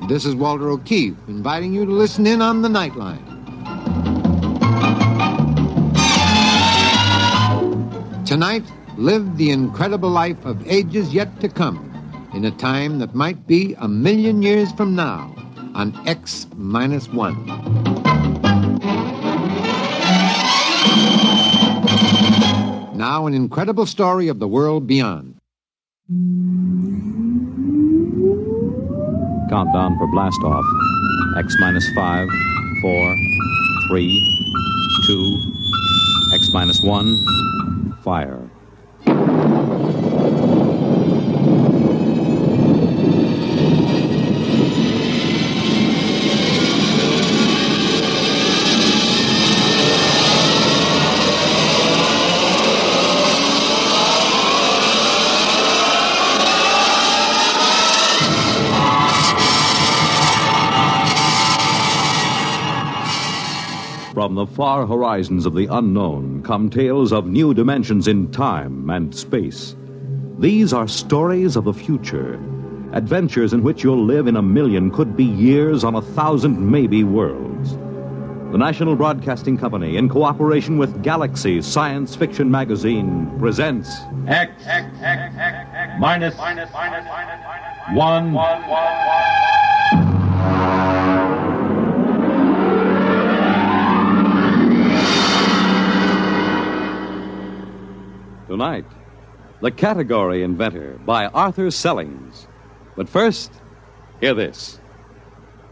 This is Walter O'Keefe, inviting you to listen in on the Nightline. Tonight, live the incredible life of ages yet to come, in a time that might be 1,000,000 years from now, on X-1. Now, an incredible story of the world beyond. Countdown for blast-off. X-5, 4, 3, 2, X-1, fire. From the far horizons of the unknown come tales of new dimensions in time and space. These are stories of the future, adventures in which you'll live in 1,000,000, could be years on 1,000, maybe worlds. The National Broadcasting Company, in cooperation with Galaxy Science Fiction Magazine, presents X-1. Tonight, The Category Inventor by Arthur Sellings. But first, hear this.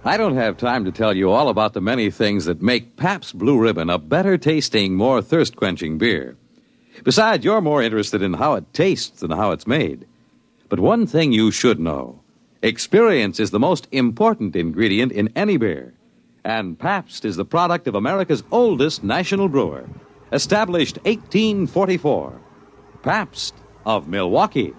I don't have time to tell you all about the many things that make Pabst Blue Ribbon a better-tasting, more thirst-quenching beer. Besides, you're more interested in how it tastes than how it's made. But one thing you should know. Experience is the most important ingredient in any beer. And Pabst is the product of America's oldest national brewer, established 1844. Pabst of Milwaukee.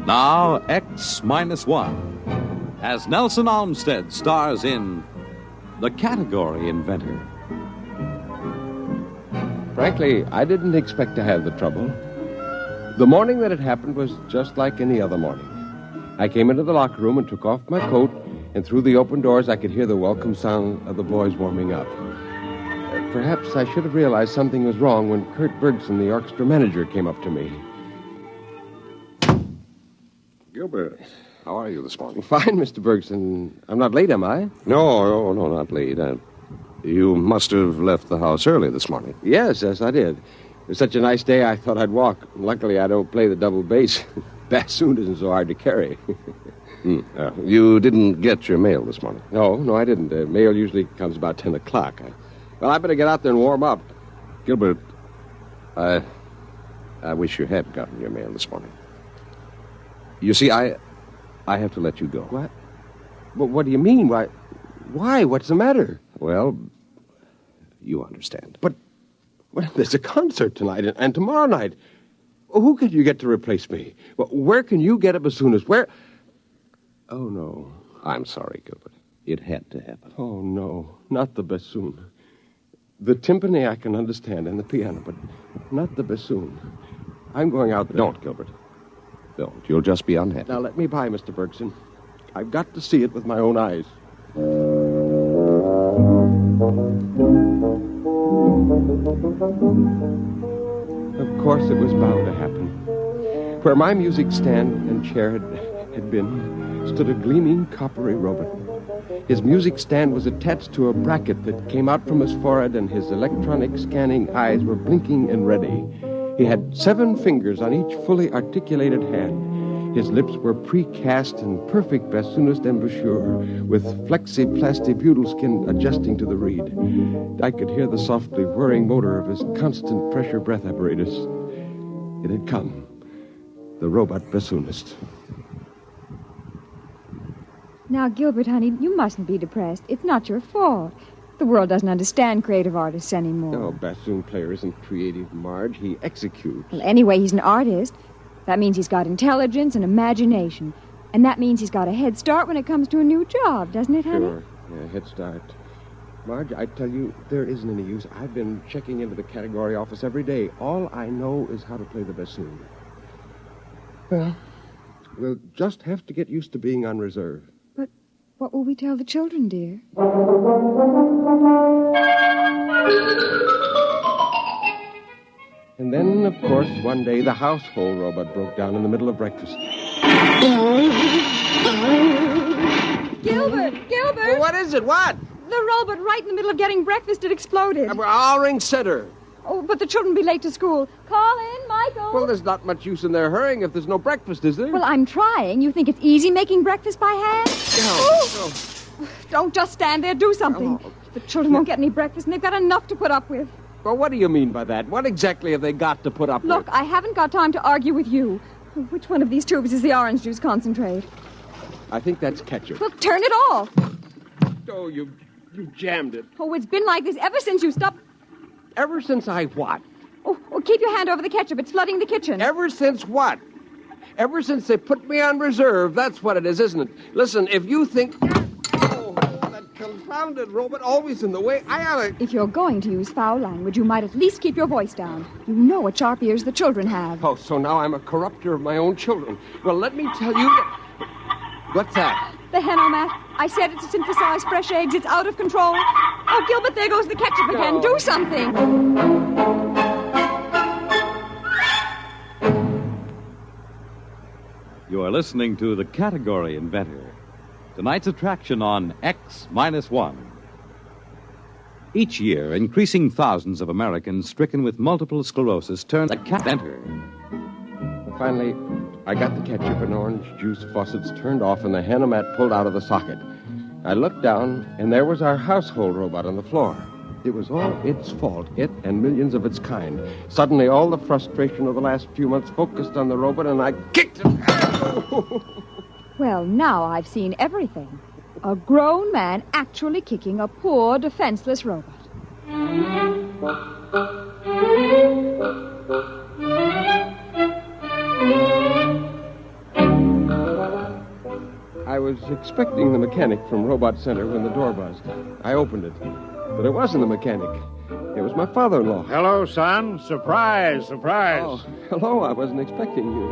Now, X-1, as Nelson Olmsted stars in The Category Inventor. Frankly, I didn't expect to have the trouble. The morning that it happened was just like any other morning. I came into the locker room and took off my coat, and through the open doors I could hear the welcome sound of the boys warming up. Perhaps I should have realized something was wrong when Kurt Bergson, the orchestra manager, came up to me. Gilbert, how are you this morning? Fine, Mr. Bergson. I'm not late, am I? No, not late. You must have left the house early this morning. Yes, I did. It was such a nice day, I thought I'd walk. Luckily, I don't play the double bass. Bassoon isn't so hard to carry. You didn't get your mail this morning? No, I didn't. Mail usually comes about 10 o'clock. I better get out there and warm up. Gilbert, I wish you had gotten your mail this morning. You see, I have to let you go. What? What do you mean? Why? What's the matter? Well, you understand. But there's a concert tonight and tomorrow night. Who could you get to replace me? Where can you get a bassoonist? Where? Oh, no. I'm sorry, Gilbert. It had to happen. Oh, no. Not the bassoon. The timpani I can understand and the piano, but not the bassoon. I'm going out there. Don't, Gilbert. Don't. You'll just be unhappy. Now, let me by, Mr. Bergson. I've got to see it with my own eyes. Of course, it was bound to happen. Where my music stand and chair had been stood a gleaming, coppery robot. His music stand was attached to a bracket that came out from his forehead, and his electronic scanning eyes were blinking and ready. He had 7 fingers on each fully articulated hand. His lips were precast in perfect bassoonist embouchure, with flexi-plasti butyl skin adjusting to the reed. I could hear the softly whirring motor of his constant pressure breath apparatus. It had come. The robot bassoonist. Now, Gilbert, honey, you mustn't be depressed. It's not your fault. The world doesn't understand creative artists anymore. No, bassoon player isn't creative, Marge. He executes. Well, anyway, he's an artist. That means he's got intelligence and imagination. And that means he's got a head start when it comes to a new job, doesn't it, honey? Sure. Yeah, head start. Marge, I tell you, there isn't any use. I've been checking into the category office every day. All I know is how to play the bassoon. Well, we'll just have to get used to being on reserve. But what will we tell the children, dear? And then, of course, one day, the household robot broke down in the middle of breakfast. Gilbert! Well, what is it? What? The robot right in the middle of getting breakfast, it exploded. I'll ring Sitter. Oh, but the children will be late to school. Call in, Michael. Well, there's not much use in their hurrying if there's no breakfast, is there? Well, I'm trying. You think it's easy making breakfast by hand? No. Don't just stand there. Do something. The children won't get any breakfast, and they've got enough to put up with. Well, what do you mean by that? What exactly have they got to put up with? Look, I haven't got time to argue with you. Which one of these tubes is the orange juice concentrate? I think that's ketchup. Well, turn it off. Oh, you jammed it. Oh, it's been like this ever since you stopped. Ever since I what? Oh, keep your hand over the ketchup. It's flooding the kitchen. Ever since what? Ever since they put me on reserve. That's what it is, isn't it? Listen, if you think... Oh, that confounded robot always in the way. I ought to... If you're going to use foul language, you might at least keep your voice down. You know what sharp ears the children have. Oh, so now I'm a corrupter of my own children. Well, let me tell you that... What's that? The Henomat. I said it to synthesize fresh eggs. It's out of control. Oh, Gilbert, there goes the ketchup again. Do something. You are listening to The Category Inventor. Tonight's attraction on X-1. Each year, increasing thousands of Americans stricken with multiple sclerosis turn to inventor. Finally, I got the ketchup and orange juice faucets turned off and the Hanomat pulled out of the socket. I looked down, and there was our household robot on the floor. It was all its fault, it and millions of its kind. Suddenly, all the frustration of the last few months focused on the robot, and I kicked it. Well, now I've seen everything. A grown man actually kicking a poor, defenseless robot. I was expecting the mechanic from Robot Center when the door buzzed. I opened it, but it wasn't the mechanic. It was my father-in-law. Hello, son. Surprise, surprise. Oh, hello. I wasn't expecting you.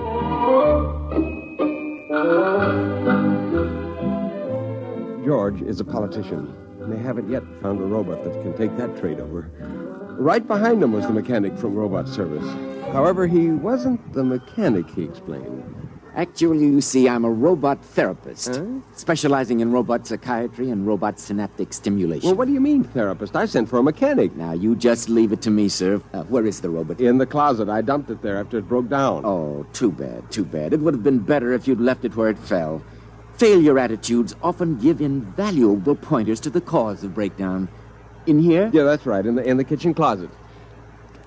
George is a politician. They haven't yet found a robot that can take that trade over. Right behind him was the mechanic from Robot Service. However, he wasn't the mechanic, he explained. Actually, you see, I'm a robot therapist, specializing in robot psychiatry and robot synaptic stimulation. Well, what do you mean, therapist? I sent for a mechanic. Now, you just leave it to me, sir. Where is the robot? In the closet. I dumped it there after it broke down. Oh, too bad, too bad. It would have been better if you'd left it where it fell. Failure attitudes often give invaluable pointers to the cause of breakdown. In here? Yeah, that's right, in the kitchen closet.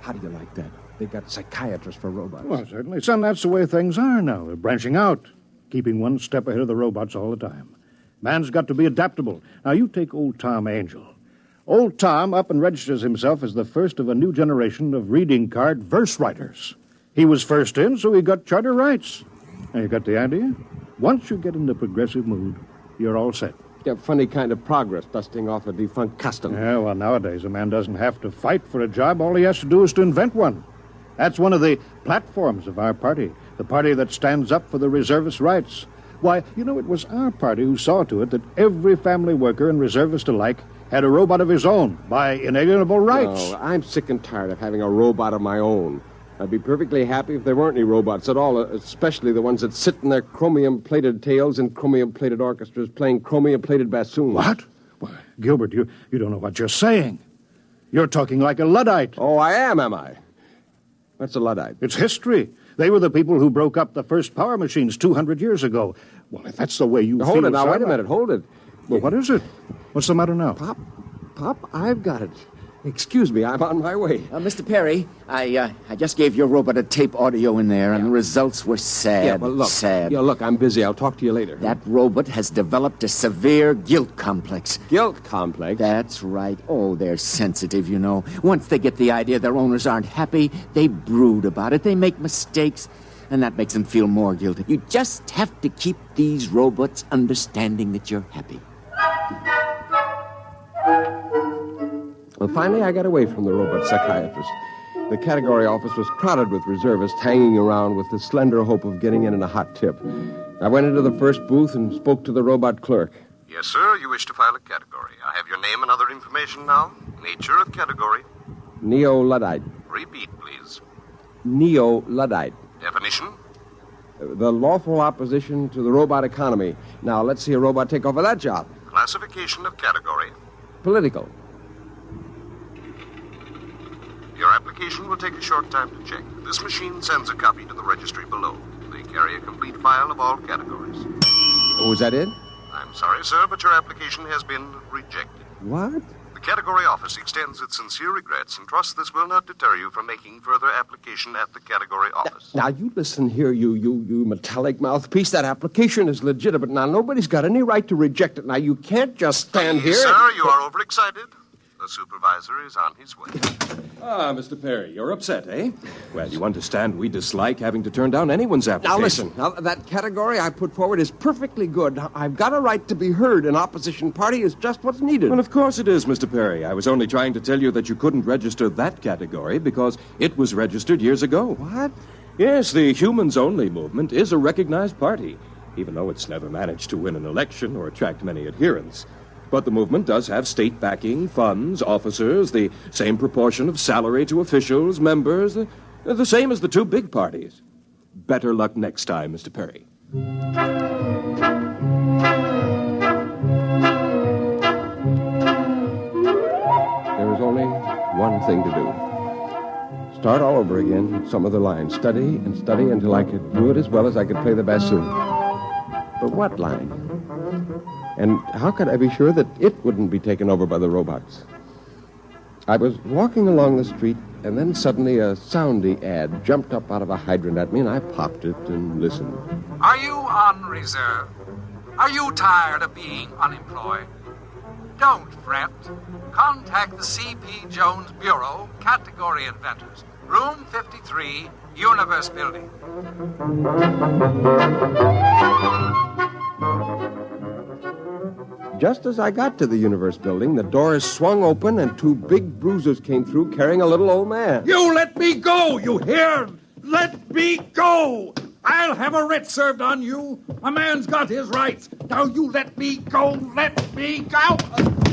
How do you like that? They got psychiatrists for robots. Well, certainly, son, that's the way things are now. They're branching out, keeping one step ahead of the robots all the time. Man's got to be adaptable. Now, you take old Tom Angel. Old Tom up and registers himself as the first of a new generation of reading card verse writers. He was first in, so he got charter rights. Now, you got the idea? Once you get in the progressive mood, you're all set. Yeah, funny kind of progress, dusting off a defunct custom. Yeah, well, nowadays, a man doesn't have to fight for a job. All he has to do is to invent one. That's one of the platforms of our party, the party that stands up for the reservist rights. Why, you know, it was our party who saw to it that every family worker and reservist alike had a robot of his own by inalienable rights. No, I'm sick and tired of having a robot of my own. I'd be perfectly happy if there weren't any robots at all, especially the ones that sit in their chromium-plated tails in chromium-plated orchestras playing chromium-plated bassoons. What? Why, Gilbert, you don't know what you're saying. You're talking like a Luddite. Oh, I am I? What's a Luddite? It's history. They were the people who broke up the first power machines 200 years ago. Well, if that's the way you feel... Hold it now, wait a minute, hold it. Well, what is it? What's the matter now? Pop, I've got it. Excuse me, I'm on my way. Mr. Perry, I just gave your robot a tape audio in there, and the results were sad. Yeah, well, look. Sad. Yeah, look, I'm busy. I'll talk to you later. That robot has developed a severe guilt complex. Guilt complex? That's right. Oh, they're sensitive, you know. Once they get the idea their owners aren't happy, they brood about it. They make mistakes, and that makes them feel more guilty. You just have to keep these robots understanding that you're happy. Well, finally, I got away from the robot psychiatrist. The category office was crowded with reservists hanging around with the slender hope of getting in a hot tip. I went into the first booth and spoke to the robot clerk. Yes, sir. You wish to file a category. I have your name and other information now. Nature of category. Neo-Luddite. Repeat, please. Neo-Luddite. Definition? The lawful opposition to the robot economy. Now, let's see a robot take over that job. Classification of category. Political. Your application will take a short time to check. This machine sends a copy to the registry below. They carry a complete file of all categories. Oh, is that it? I'm sorry, sir, but your application has been rejected. What? The category office extends its sincere regrets and trusts this will not deter you from making further application at the category office. Now, you listen here, you metallic mouthpiece. That application is legitimate. Now, nobody's got any right to reject it. Now, you can't just stand here. Sir, you are overexcited. The supervisor is on his way. Ah, Mr. Perry, you're upset, eh? Well, you understand we dislike having to turn down anyone's application. Now, listen. Now, that category I put forward is perfectly good. Now, I've got a right to be heard. An opposition party is just what's needed. Well, of course it is, Mr. Perry. I was only trying to tell you that you couldn't register that category because it was registered years ago. What? Yes, the Humans Only movement is a recognized party, even though it's never managed to win an election or attract many adherents. But the movement does have state backing, funds, officers, the same proportion of salary to officials, members, the same as the two big parties. Better luck next time, Mr. Perry. There Start all over again with some other lines. Study and study until I could do it as well as I could play the bassoon. But what line? And how could I be sure that it wouldn't be taken over by the robots? I was walking along the street, and then suddenly a soundy ad jumped up out of a hydrant at me, and I popped it and listened. Are you on reserve? Are you tired of being unemployed? Don't fret. Contact the C.P. Jones Bureau, Category Inventors, Room 53, Universe Building. Just as I got to the Universe Building, the doors swung open and two big bruisers came through carrying a little old man. You let me go, you hear? Let me go! I'll have a writ served on you. A man's got his rights. Now you let me go. Let me go.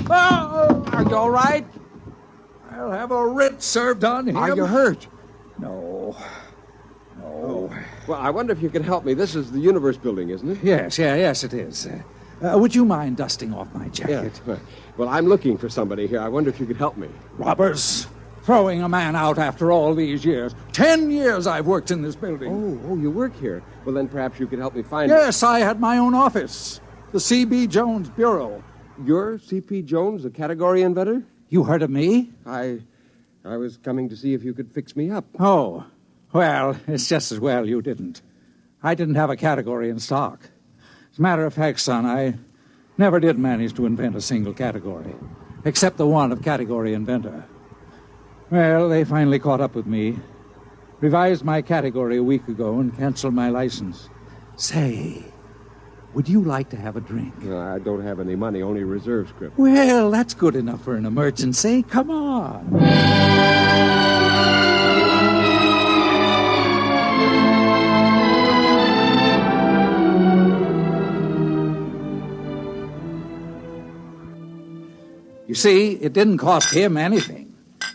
Oh, are you all right? I'll have a writ served on him. Are you hurt? No. Well, I wonder if you could help me. This is the Universe Building, isn't it? Yes, it is. Would you mind dusting off my jacket? Yeah. Well, I'm looking for somebody here. I wonder if you could help me. Robbers. Throwing a man out after all these years. 10 years I've worked in this building. Oh, you work here. Well, then perhaps you could help me find... Yes, I had my own office. The C.B. Jones Bureau. You're C.P. Jones, the category inventor? You heard of me? I was coming to see if you could fix me up. Oh, well, it's just as well you didn't. I didn't have a category in stock. As a matter of fact, son, I never did manage to invent a single category, except the one of Category Inventor. Well, they finally caught up with me, revised my category a week ago, and canceled my license. Say, would you like to have a drink? No, I don't have any money, only reserve script. Well, that's good enough for an emergency. Come on. You see, it didn't cost him anything.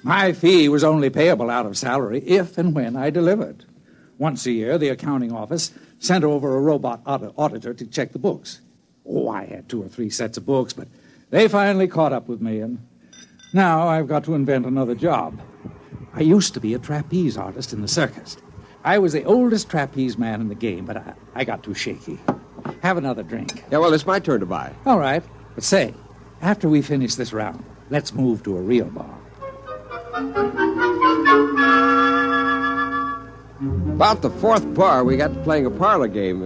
My fee was only payable out of salary if and when I delivered. Once a year, the accounting office sent over a robot auditor to check the books. Oh, I had 2 or 3 sets of books, but they finally caught up with me, and now I've got to invent another job. I used to be a trapeze artist in the circus. I was the oldest trapeze man in the game, but I got too shaky. Have another drink. Yeah, well, it's my turn to buy. All right, but say, after we finish this round, let's move to a real bar. About the 4th bar, we got to playing a parlor game,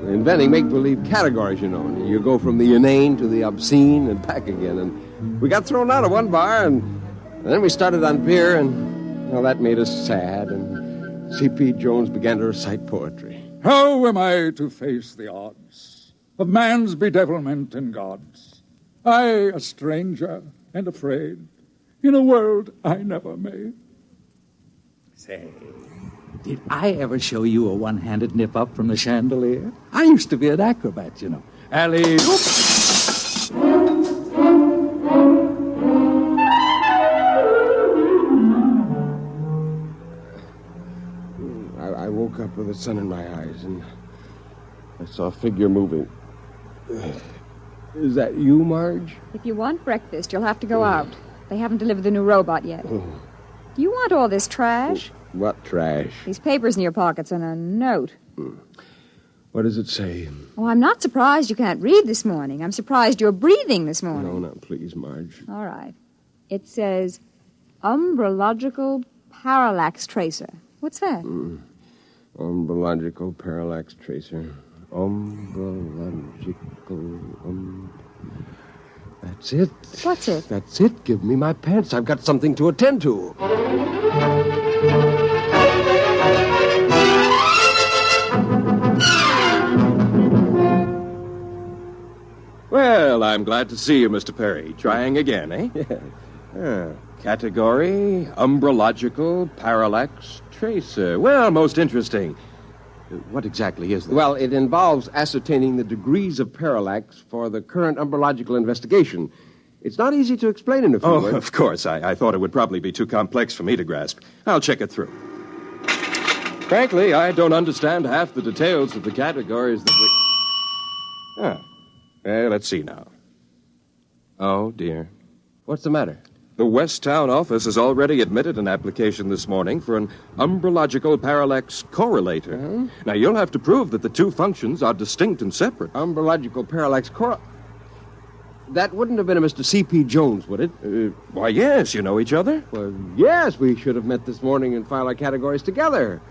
inventing make-believe categories, you know. You go from the inane to the obscene and back again. And we got thrown out of one bar, and then we started on beer, and, well, that made us sad, and C.P. Jones began to recite poetry. How am I to face the odds of man's bedevilment in God's? I, a stranger and afraid, in a world I never made. Say, did I ever show you a one-handed nip-up from the chandelier? I used to be an acrobat, you know. Alley, oops! I woke up with the sun in my eyes, and I saw a figure moving. Is that you, Marge? If you want breakfast, you'll have to go out. They haven't delivered the new robot yet. Do you want all this trash? What trash? These papers in your pockets and a note. What does it say? Oh, I'm not surprised you can't read this morning. I'm surprised you're breathing this morning. No, please, Marge. All right. It says, umbrological parallax tracer. What's that? Umbrological parallax tracer. That's it. What's it? That's it. Give me my pants. I've got something to attend to. Well, I'm glad to see you, Mr. Perry. Trying again, eh? Category, umbrological parallax tracer. Well, most interesting. What exactly is that? Well, it involves ascertaining the degrees of parallax for the current umbrological investigation. It's not easy to explain in a few words. Of course. I thought it would probably be too complex for me to grasp. I'll check it through. Frankly, I don't understand half the details of the categories that we... Let's see now. Oh, dear. What's the matter? The West Town office has already admitted an application this morning for an umbrological parallax correlator. Now, you'll have to prove that the two functions are distinct and separate. Umbrological parallax That wouldn't have been a Mr. C.P. Jones, would it? Why, yes. You know each other? Well, yes, we should have met this morning and filed our categories together.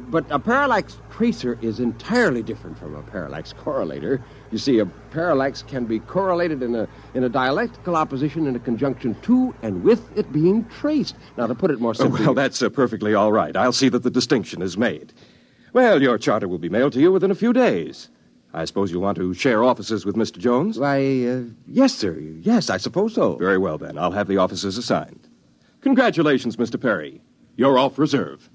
But a parallax tracer is entirely different from a parallax correlator. You see, a parallax can be correlated in a dialectical opposition in a conjunction to and with it being traced. Now, to put it more simply... Well, that's perfectly all right. I'll see that the distinction is made. Well, your charter will be mailed to you within a few days. I suppose you'll want to share offices with Mr. Jones? Why, yes, sir. Yes, I suppose so. Very well, then. I'll have the offices assigned. Congratulations, Mr. Perry. You're off reserve.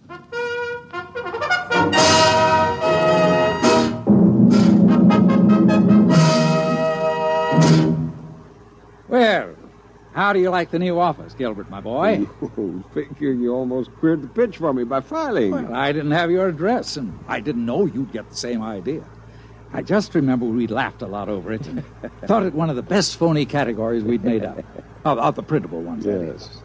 Well, how do you like the new office, Gilbert, my boy? Oh, figure you almost cleared the pitch for me by filing. Well, I didn't have your address, and I didn't know you'd get the same idea. I just remember we laughed a lot over it and thought it one of the best phony categories we'd made up. Of the printable ones, yes.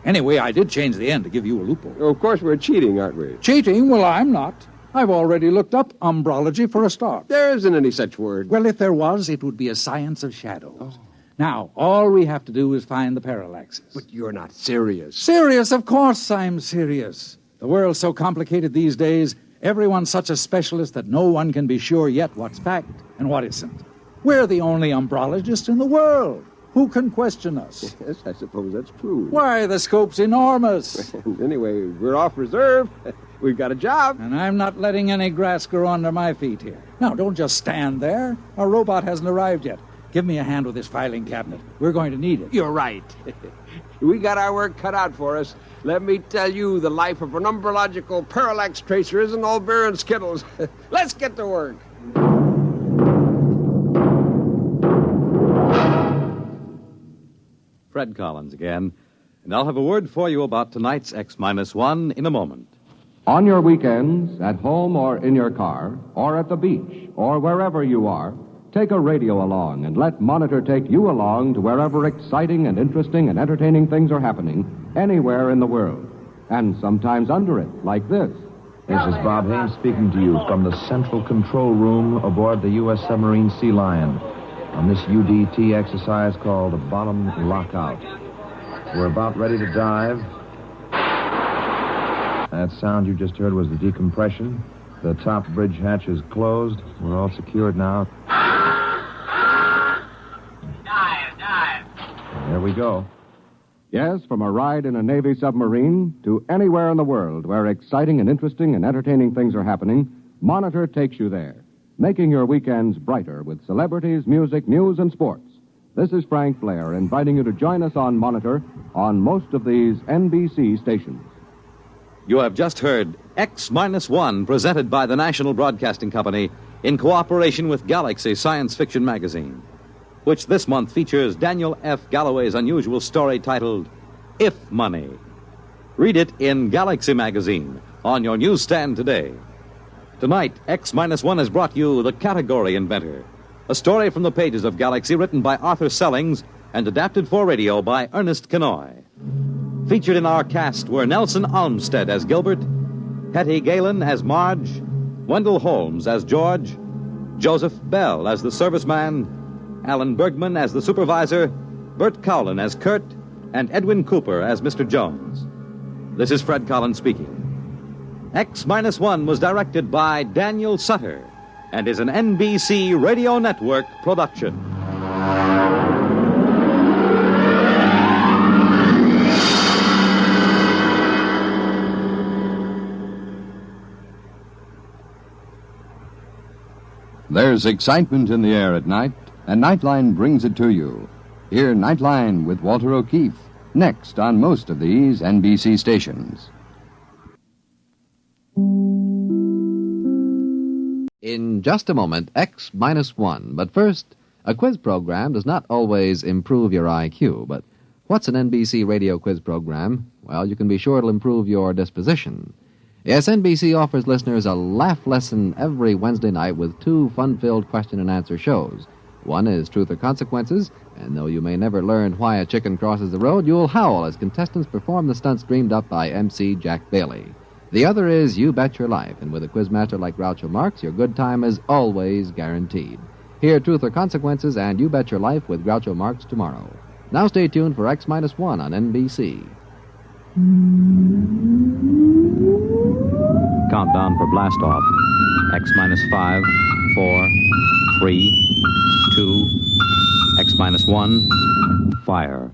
Anyway, I did change the end to give you a loophole. Oh, of course, we're cheating, aren't we? Cheating? Well, I'm not. I've already looked up umbrology for a start. There isn't any such word. Well, if there was, it would be a science of shadows. Oh. Now, all we have to do is find the parallaxes. But you're not serious. Serious? Of course I'm serious. The world's so complicated these days, everyone's such a specialist that no one can be sure yet what's fact and what isn't. We're the only umbrologists in the world. Who can question us? Yes, I suppose that's true. Why, the scope's enormous. Anyway, we're off reserve. We've got a job. And I'm not letting any grass grow under my feet here. Now, don't just stand there. Our robot hasn't arrived yet. Give me a hand with this filing cabinet. We're going to need it. You're right. We got our work cut out for us. Let me tell you, the life of an umbrological parallax tracer isn't all beer and skittles. Let's get to work. Fred Collins again, and I'll have a word for you about tonight's X-1 in a moment. On your weekends, at home or in your car, or at the beach, or wherever you are, take a radio along and let Monitor take you along to wherever exciting and interesting and entertaining things are happening anywhere in the world. And sometimes under it, like this. This is Bob Haynes speaking to you from the central control room aboard the U.S. submarine Sea Lion on this UDT exercise called the Bottom Lockout. We're about ready to dive. That sound you just heard was the decompression. The top bridge hatch is closed. We're all secured now. Dive. There we go. Yes, from a ride in a Navy submarine to anywhere in the world where exciting and interesting and entertaining things are happening, Monitor takes you there, making your weekends brighter with celebrities, music, news, and sports. This is Frank Blair inviting you to join us on Monitor on most of these NBC stations. You have just heard X-1 presented by the National Broadcasting Company in cooperation with Galaxy Science Fiction Magazine, which this month features Daniel F. Galloway's unusual story titled If Money. Read it in Galaxy Magazine on your newsstand today. Tonight, X-1 has brought you The Category Inventor, a story from the pages of Galaxy written by Arthur Sellings and adapted for radio by Ernest Kenoy. Featured in our cast were Nelson Olmsted as Gilbert, Hetty Galen as Marge, Wendell Holmes as George, Joseph Bell as the serviceman, Alan Bergman as the supervisor, Bert Cowlin as Kurt, and Edwin Cooper as Mr. Jones. This is Fred Collins speaking. X-1 was directed by Daniel Sutter and is an NBC Radio Network production. There's excitement in the air at night, and Nightline brings it to you. Hear Nightline with Walter O'Keefe, next on most of these NBC stations. In just a moment, X-1. But first, a quiz program does not always improve your IQ. But what's an NBC radio quiz program? Well, you can be sure it'll improve your disposition. Yes, NBC offers listeners a laugh lesson every Wednesday night with 2 fun-filled question-and-answer shows. One is Truth or Consequences, and though you may never learn why a chicken crosses the road, you'll howl as contestants perform the stunts dreamed up by MC Jack Bailey. The other is You Bet Your Life, and with a quizmaster like Groucho Marx, your good time is always guaranteed. Hear Truth or Consequences and You Bet Your Life with Groucho Marx tomorrow. Now stay tuned for X-1 on NBC. Countdown for blast off. X-5, 4, 3, 2, X-1, fire.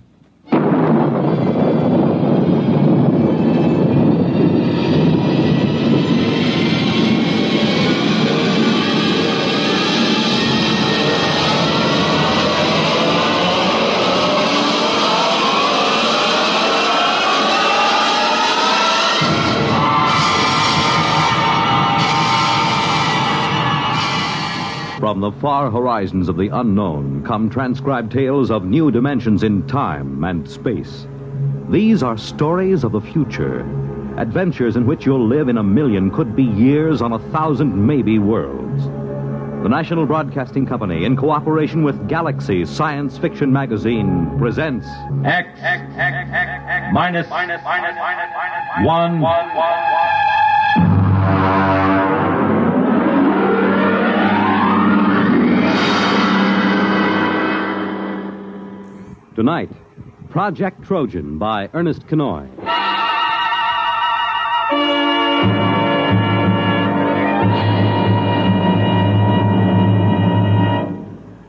From the far horizons of the unknown come transcribed tales of new dimensions in time and space. These are stories of the future, adventures in which you'll live in 1,000,000, could be years on 1,000 maybe worlds. The National Broadcasting Company, in cooperation with Galaxy Science Fiction Magazine, presents X minus 1. Tonight, Project Trojan by Ernest Kenoy.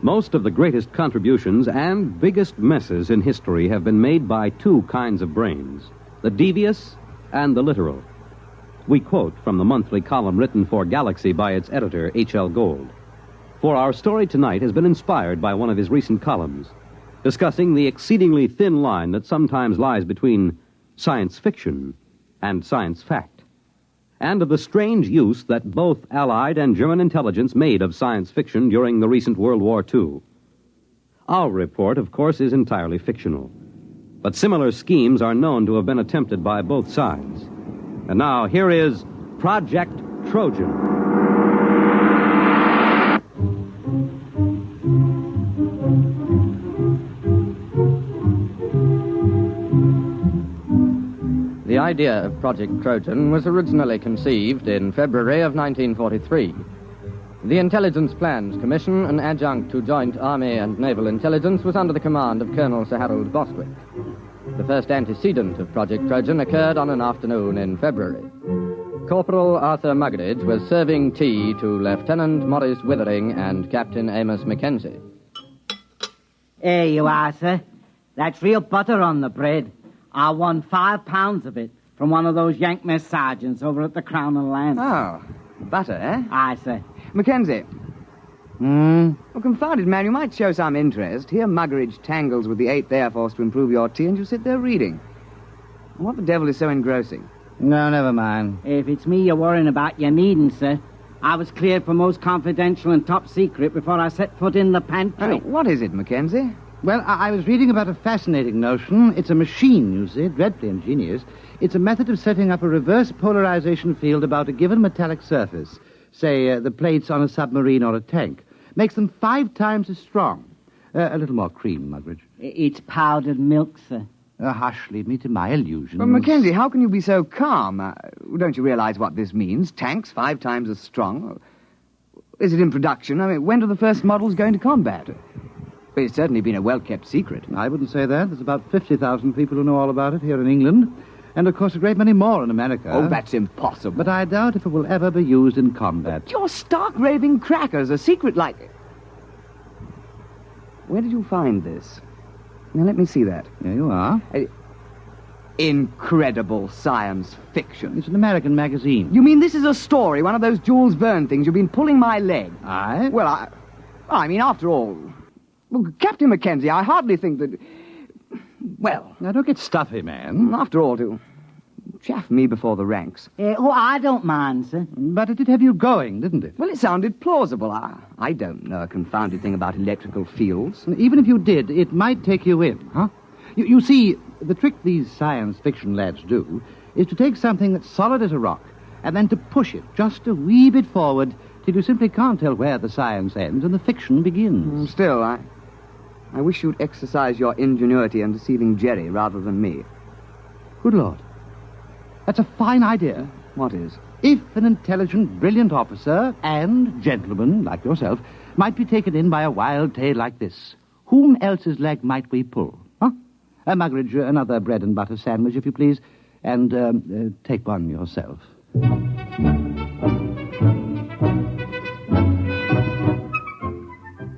Most of the greatest contributions and biggest messes in history have been made by two kinds of brains, the devious and the literal. We quote from the monthly column written for Galaxy by its editor, H.L. Gold. For our story tonight has been inspired by one of his recent columns, discussing the exceedingly thin line that sometimes lies between science fiction and science fact, and of the strange use that both Allied and German intelligence made of science fiction during the recent World War II. Our report, of course, is entirely fictional, but similar schemes are known to have been attempted by both sides. And now, here is Project Trojan. The idea of Project Trojan was originally conceived in February of 1943. The Intelligence Plans Commission, an adjunct to Joint Army and Naval Intelligence, was under the command of Colonel Sir Harold Bostwick. The first antecedent of Project Trojan occurred on an afternoon in February. Corporal Arthur Muggeridge was serving tea to Lieutenant Maurice Withering and Captain Amos Mackenzie. Here you are, sir. That's real butter on the bread. I won 5 pounds of it from one of those Yank mess sergeants over at the Crown and Land. Oh, butter, eh? Aye, sir. Mackenzie. Well, confounded man, you might show some interest. Here Muggeridge tangles with the 8th Air Force to improve your tea, and you sit there reading. What the devil is so engrossing? No, never mind. If it's me you're worrying about, you needn't, sir. I was cleared for most confidential and top secret before I set foot in the pantry. What is it, Mackenzie? Well, I was reading about a fascinating notion. It's a machine, you see, dreadfully ingenious. It's a method of setting up a reverse polarization field about a given metallic surface. Say, the plates on a submarine or a tank. Makes them 5 times as strong. A little more cream, Muggeridge. It's powdered milk, sir. Hush, leave me to my illusions. But, Mackenzie, how can you be so calm? Don't you realize what this means? Tanks 5 times as strong? Is it in production? I mean, when do the first models go into combat? It's certainly been a well-kept secret. I wouldn't say that. There's about 50,000 people who know all about it here in England. And, of course, a great many more in America. Oh, that's impossible. But I doubt if it will ever be used in combat. You're stark raving crackers. A secret like... Where did you find this? Now, let me see that. There you are. Incredible science fiction. It's an American magazine. You mean this is a story, one of those Jules Verne things? You've been pulling my leg. Aye? Well, I mean, after all... Well, Captain Mackenzie, I hardly think that... Well... Now, don't get stuffy, man. After all, to chaff me before the ranks. I don't mind, sir. But it did have you going, didn't it? Well, it sounded plausible. I don't know a confounded thing about electrical fields. Even if you did, it might take you in, huh? You see, the trick these science fiction lads do is to take something that's solid as a rock and then to push it just a wee bit forward till you simply can't tell where the science ends and the fiction begins. Still, I wish you'd exercise your ingenuity in deceiving Jerry rather than me. Good Lord. That's a fine idea. What is? If an intelligent, brilliant officer and gentleman like yourself might be taken in by a wild tale like this, whom else's leg might we pull? Huh? Muggeridge, another bread and butter sandwich, if you please, and take one yourself.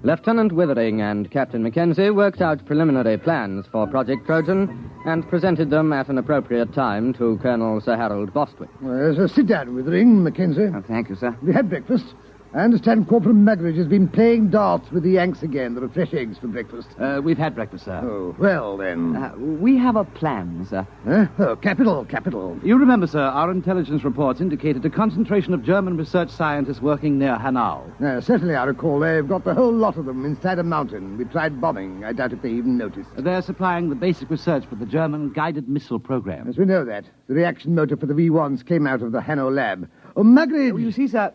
Lieutenant Withering and Captain Mackenzie worked out preliminary plans for Project Trojan and presented them at an appropriate time to Colonel Sir Harold Bostwick. Well, sit down, Withering, Mackenzie. Oh, thank you, sir. We had breakfast. I understand Corporal Muggeridge has been playing darts with the Yanks again. There are fresh eggs for breakfast. We've had breakfast, sir. Oh, well, then. We have a plan, sir. Oh, capital. You remember, sir, our intelligence reports indicated a concentration of German research scientists working near Hanau. Certainly, I recall. They've got the whole lot of them inside a mountain. We tried bombing. I doubt if they even noticed. They're supplying the basic research for the German guided missile program. Yes, we know that. The reaction motor for the V1s came out of the Hanau lab. Oh, Muggeridge! Oh, you see, sir,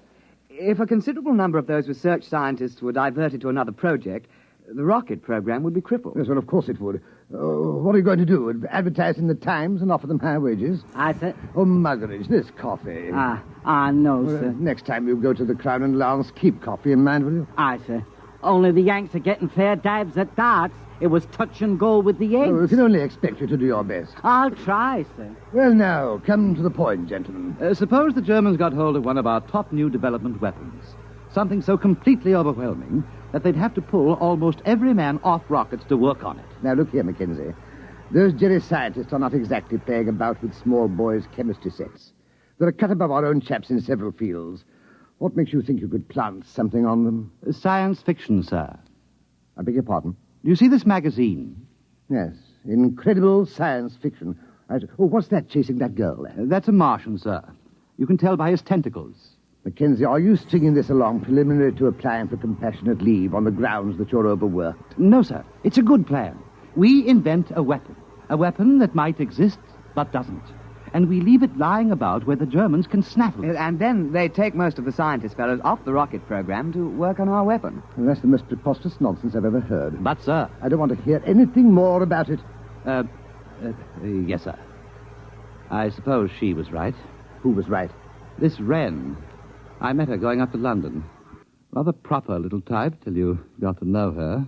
if a considerable number of those research scientists were diverted to another project, the rocket program would be crippled. Yes, well, of course it would. What are you going to do? Advertise in the Times and offer them high wages? I said... Oh, Muggeridge, this coffee. No, sir. Next time you go to the Crown and Lance, keep coffee in mind, will you? Aye, sir. Only the Yanks are getting fair dives at darts. It was touch and go with the Yanks. Oh, we can only expect you to do your best. I'll try, sir. Well, now, come to the point, gentlemen. Suppose the Germans got hold of one of our top new development weapons. Something so completely overwhelming that they'd have to pull almost every man off rockets to work on it. Now, look here, Mackenzie. Those Jerry scientists are not exactly playing about with small boys' chemistry sets. They're a cut above our own chaps in several fields. What makes you think you could plant something on them? Science fiction, sir. I beg your pardon? Do you see this magazine? Yes, incredible science fiction. What's that chasing that girl there? That's a Martian, sir. You can tell by his tentacles. Mackenzie, are you stringing this along preliminary to applying for compassionate leave on the grounds that you're overworked? No, sir. It's a good plan. We invent a weapon that might exist but doesn't. And we leave it lying about where the Germans can snaffle it. And then they take most of the scientist fellows off the rocket program to work on our weapon. Well, that's the most preposterous nonsense I've ever heard. But, sir... I don't want to hear anything more about it. Yes, sir. I suppose she was right. Who was right? This Wren. I met her going up to London. Rather proper little type till you got to know her.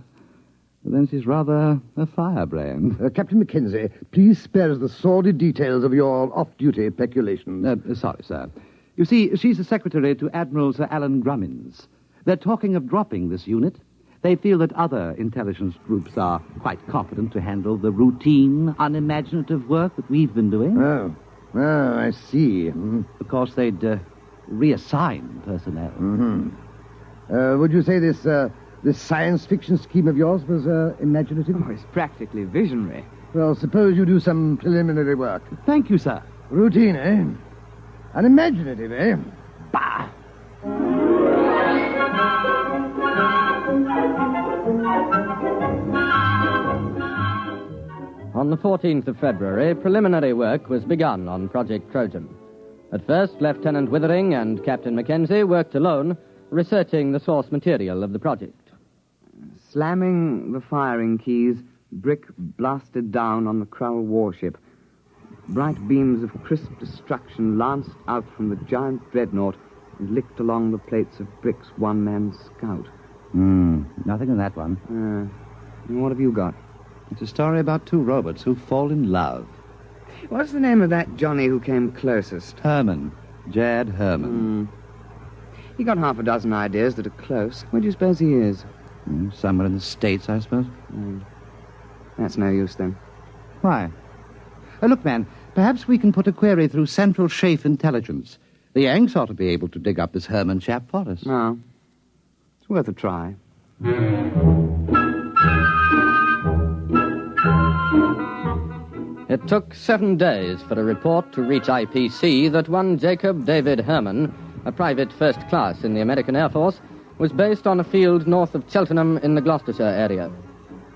But then she's rather a firebrand. Captain Mackenzie, please spare us the sordid details of your off-duty peculations. Sorry, sir. You see, she's the secretary to Admiral Sir Alan Grummins. They're talking of dropping this unit. They feel that other intelligence groups are quite competent to handle the routine, unimaginative work that we've been doing. Oh, I see. Of course, they'd reassign personnel. Would you say this science fiction scheme of yours was imaginative? Oh, it's practically visionary. Well, suppose you do some preliminary work. Thank you, sir. Routine, eh? Unimaginative, eh? Bah! On the 14th of February, preliminary work was begun on Project Trojan. At first, Lieutenant Withering and Captain Mackenzie worked alone, researching the source material of the project. Slamming the firing keys, brick blasted down on the Krull warship. Bright beams of crisp destruction lanced out from the giant dreadnought and licked along the plates of bricks one-man scout. Nothing in that one. And what have you got? It's a story about two robots who fall in love. What's the name of that Johnny who came closest? Herman. Jad Herman. He got half a dozen ideas that are close. Where do you suppose he is? Somewhere in the States, I suppose. That's no use, then. Why? Look, man, perhaps we can put a query through Central Chafe Intelligence. The Yanks ought to be able to dig up this Herman chap for us. No. It's worth a try. It took 7 days for a report to reach IPC that one Jacob David Herman, a private first class in the American Air Force, was based on a field north of Cheltenham in the Gloucestershire area.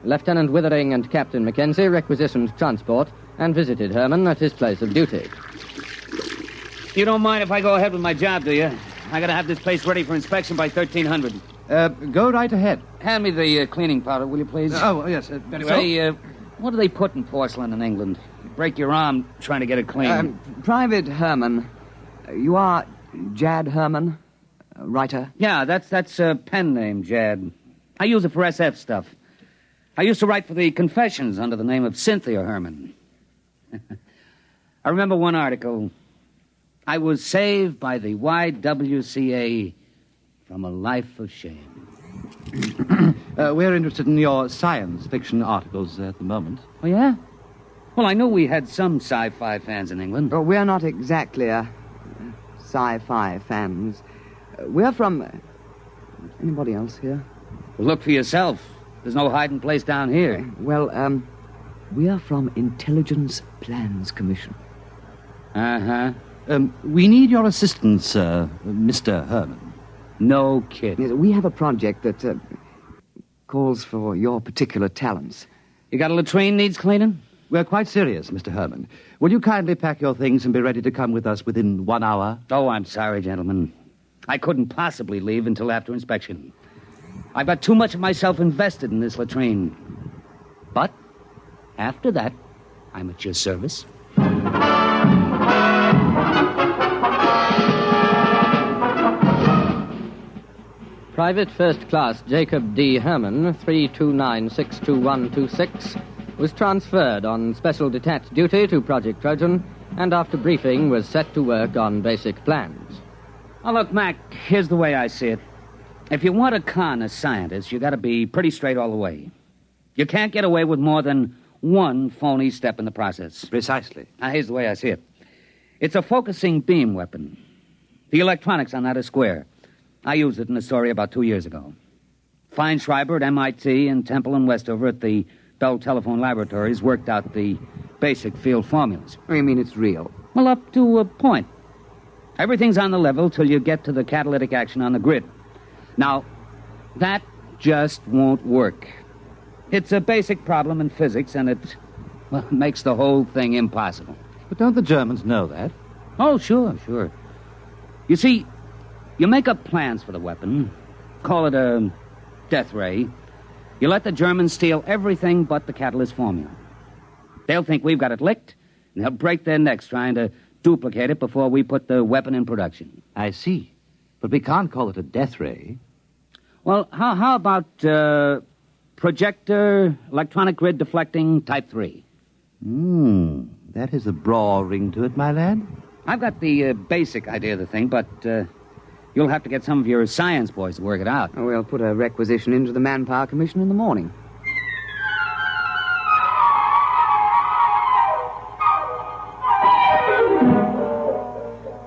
Lieutenant Withering and Captain Mackenzie requisitioned transport and visited Herman at his place of duty. You don't mind if I go ahead with my job, do you? I gotta have this place ready for inspection by 1300. Go right ahead. Hand me the cleaning powder, will you, please? Yes. Very Say, what do they put in porcelain in England? You break your arm trying to get it clean. Private Herman. You are Jad Herman, writer? Yeah, that's a pen name, Jad. I use it for SF stuff. I used to write for the Confessions under the name of Cynthia Herman. I remember one article. I was saved by the YWCA from a life of shame. We're interested in your science fiction articles at the moment. Oh, yeah? Well, I know we had some sci-fi fans in England. Well, we're not exactly sci-fi fans. We're from... Anybody else here? Well, look for yourself. There's no hiding place down here. Well, we are from Intelligence Plans Commission. Uh-huh. We need your assistance, Mr. Herman. No kidding. Yes, we have a project that calls for your particular talents. You got a latrine needs cleaning? We're quite serious, Mr. Herman. Will you kindly pack your things and be ready to come with us within 1 hour? Oh, I'm sorry, gentlemen. I couldn't possibly leave until after inspection. I've got too much of myself invested in this latrine. But after that, I'm at your service. Private First Class Jacob D. Herman, 329-62126, was transferred on special detached duty to Project Trojan, and after briefing was set to work on basic plans. Now, look, Mac, here's the way I see it. If you want to con a scientist, you got to be pretty straight all the way. You can't get away with more than one phony step in the process. Precisely. Now, here's the way I see it. It's a focusing beam weapon. The electronics on that are square. I used it in a story about 2 years ago. Feinschreiber at MIT and Temple and Westover at the Bell Telephone Laboratories worked out the basic field formulas. What do you mean it's real? Well, up to a point. Everything's on the level till you get to the catalytic action on the grid. Now, that just won't work. It's a basic problem in physics, and it makes the whole thing impossible. But don't the Germans know that? Oh, sure. You see, you make up plans for the weapon, call it a death ray. You let the Germans steal everything but the catalyst formula. They'll think we've got it licked, and they'll break their necks trying to duplicate it before we put the weapon in production. I see. But we can't call it a death ray. Well, how about projector, electronic grid deflecting, type 3? That has a broad ring to it, my lad. I've got the basic idea of the thing, but you'll have to get some of your science boys to work it out. Oh, we'll put a requisition into the Manpower Commission in the morning.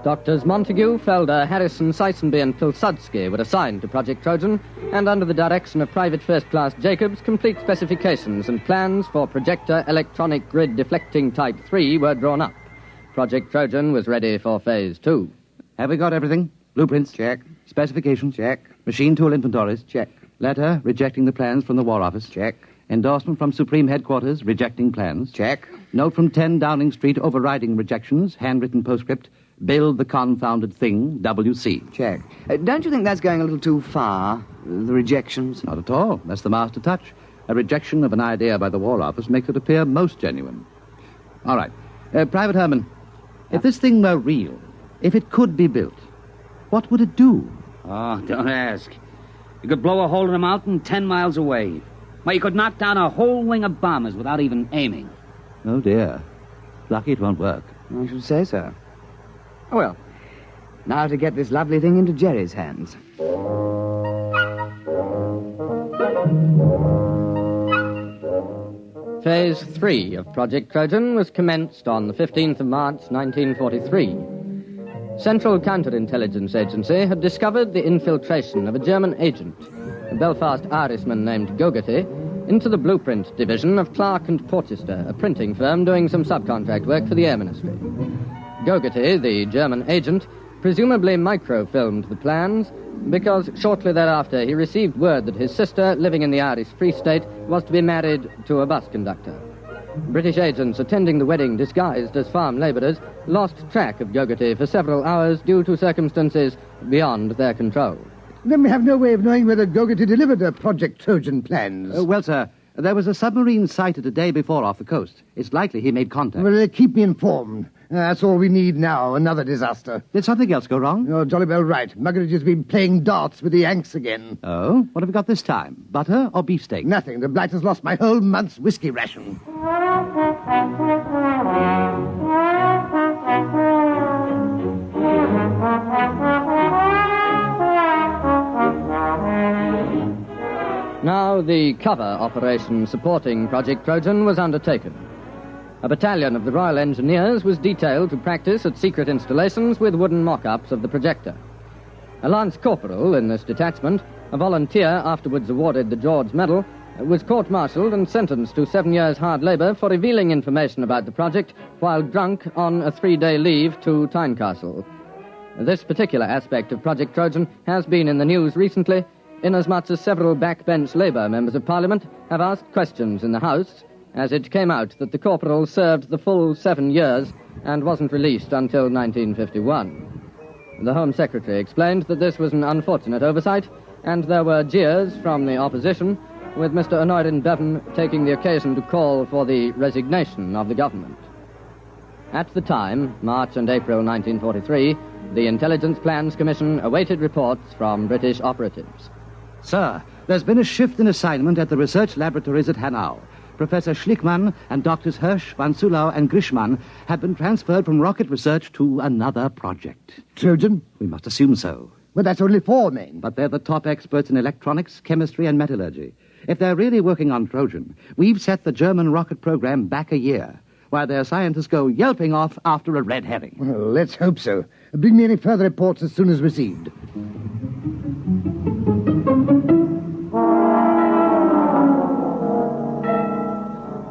Doctors Montague, Felder, Harrison, Seisenby, and Pilsudski were assigned to Project Trojan, and under the direction of Private First Class Jacobs, complete specifications and plans for projector electronic grid deflecting Type 3 were drawn up. Project Trojan was ready for Phase 2. Have we got everything? Blueprints? Check. Specifications? Check. Machine tool inventories? Check. Letter rejecting the plans from the War Office? Check. Endorsement from Supreme Headquarters rejecting plans? Check. Note from 10 Downing Street overriding rejections, handwritten postscript, build the confounded thing, WC. Check. Don't you think that's going a little too far, the rejections? Not at all. That's the master touch. A rejection of an idea by the War Office makes it appear most genuine. All right. Private Herman, if this thing were real, if it could be built, what would it do? Oh, don't ask. You could blow a hole in a mountain 10 miles away. Well, you could knock down a whole wing of bombers without even aiming. Oh, dear. Lucky it won't work. I should say so. Oh, well, now to get this lovely thing into Jerry's hands. Phase 3 of Project Trojan was commenced on the 15th of March, 1943. Central Counterintelligence Agency had discovered the infiltration of a German agent, a Belfast Irishman named Gogarty, into the blueprint division of Clark and Porchester, a printing firm doing some subcontract work for the Air Ministry. Gogarty, the German agent, presumably microfilmed the plans because shortly thereafter he received word that his sister, living in the Irish Free State, was to be married to a bus conductor. British agents attending the wedding disguised as farm labourers lost track of Gogarty for several hours due to circumstances beyond their control. Then we have no way of knowing whether Gogarty delivered her Project Trojan plans. Well, sir, there was a submarine sighted a day before off the coast. It's likely he made contact. Well, keep me informed. That's all we need now, another disaster. Did something else go wrong? You're jolly well right. Muggeridge has been playing darts with the Yanks again. Oh? What have we got this time? Butter or beefsteak? Nothing. The blight has lost my whole month's whiskey ration. Now the cover operation supporting Project Trojan was undertaken. A battalion of the Royal Engineers was detailed to practice at secret installations with wooden mock-ups of the projector. A lance corporal in this detachment, a volunteer afterwards awarded the George Medal, was court-martialed and sentenced to 7 years hard labour for revealing information about the project while drunk on a 3-day leave to Tynecastle. This particular aspect of Project Trojan has been in the news recently, inasmuch as several backbench Labour members of Parliament have asked questions in the House, as it came out that the corporal served the full 7 years and wasn't released until 1951. The Home Secretary explained that this was an unfortunate oversight, and there were jeers from the opposition, with Mr. Honorin Bevan taking the occasion to call for the resignation of the government. At the time, March and April 1943, the Intelligence Plans Commission awaited reports from British operatives. Sir, there's been a shift in assignment at the research laboratories at Hanau. Professor Schlickmann and Doctors Hirsch, Van Sulau, and Grishman have been transferred from rocket research to another project. Trojan? We must assume so. Well, that's only 4 men. But they're the top experts in electronics, chemistry, and metallurgy. If they're really working on Trojan, we've set the German rocket program back a year, while their scientists go yelping off after a red herring. Well, let's hope so. Bring me any further reports as soon as received.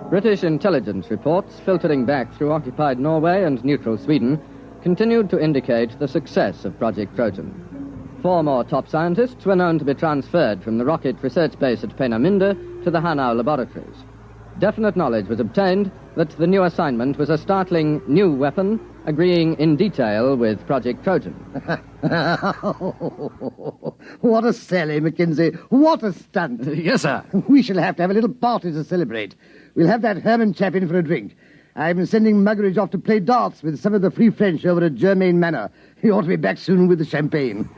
British intelligence reports, filtering back through occupied Norway and neutral Sweden, continued to indicate the success of Project Trojan. 4 more top scientists were known to be transferred from the rocket research base at Peenemünde to the Hanau laboratories. Definite knowledge was obtained that the new assignment was a startling new weapon, agreeing in detail with Project Trojan. What a sally, Mackenzie. What a stunt. Yes, sir. We shall have to have a little party to celebrate. We'll have that Herman chap in for a drink. I'm sending Muggeridge off to play darts with some of the Free French over at Germain Manor. He ought to be back soon with the champagne.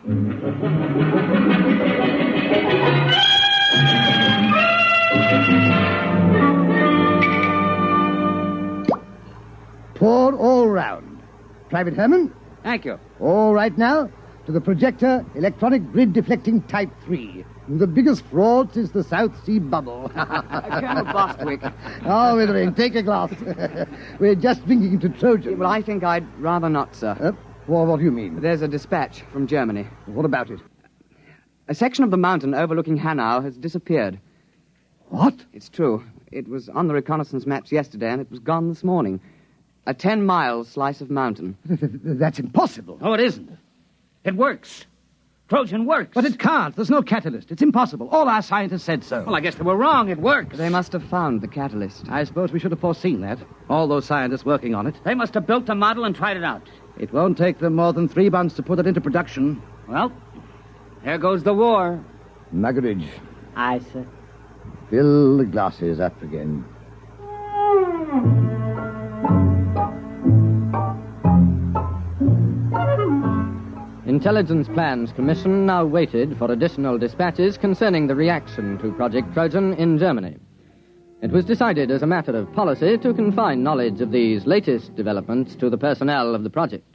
Pour all round. Private Herman? Thank you. All right now, to the projector, electronic grid deflecting type 3. The biggest fraud since the South Sea bubble. Colonel Bostwick. Oh, Withering, take a glass. We're just drinking to Trojan. Well, I think I'd rather not, sir. Well, what do you mean? There's a dispatch from Germany. What about it? A section of the mountain overlooking Hanau has disappeared. What? It's true. It was on the reconnaissance maps yesterday, and it was gone this morning. A 10-mile slice of mountain. That's impossible. Oh, it isn't. It works. Trojan works. But it can't. There's no catalyst. It's impossible. All our scientists said so. Well, I guess they were wrong. It works. They must have found the catalyst. I suppose we should have foreseen that. All those scientists working on it. They must have built the model and tried it out. It won't take them more than 3 months to put it into production. Well, there goes the war. Muggeridge. Aye, sir. Fill the glasses up again. Intelligence Plans Commission now waited for additional dispatches concerning the reaction to Project Trojan in Germany. It was decided as a matter of policy to confine knowledge of these latest developments to the personnel of the project.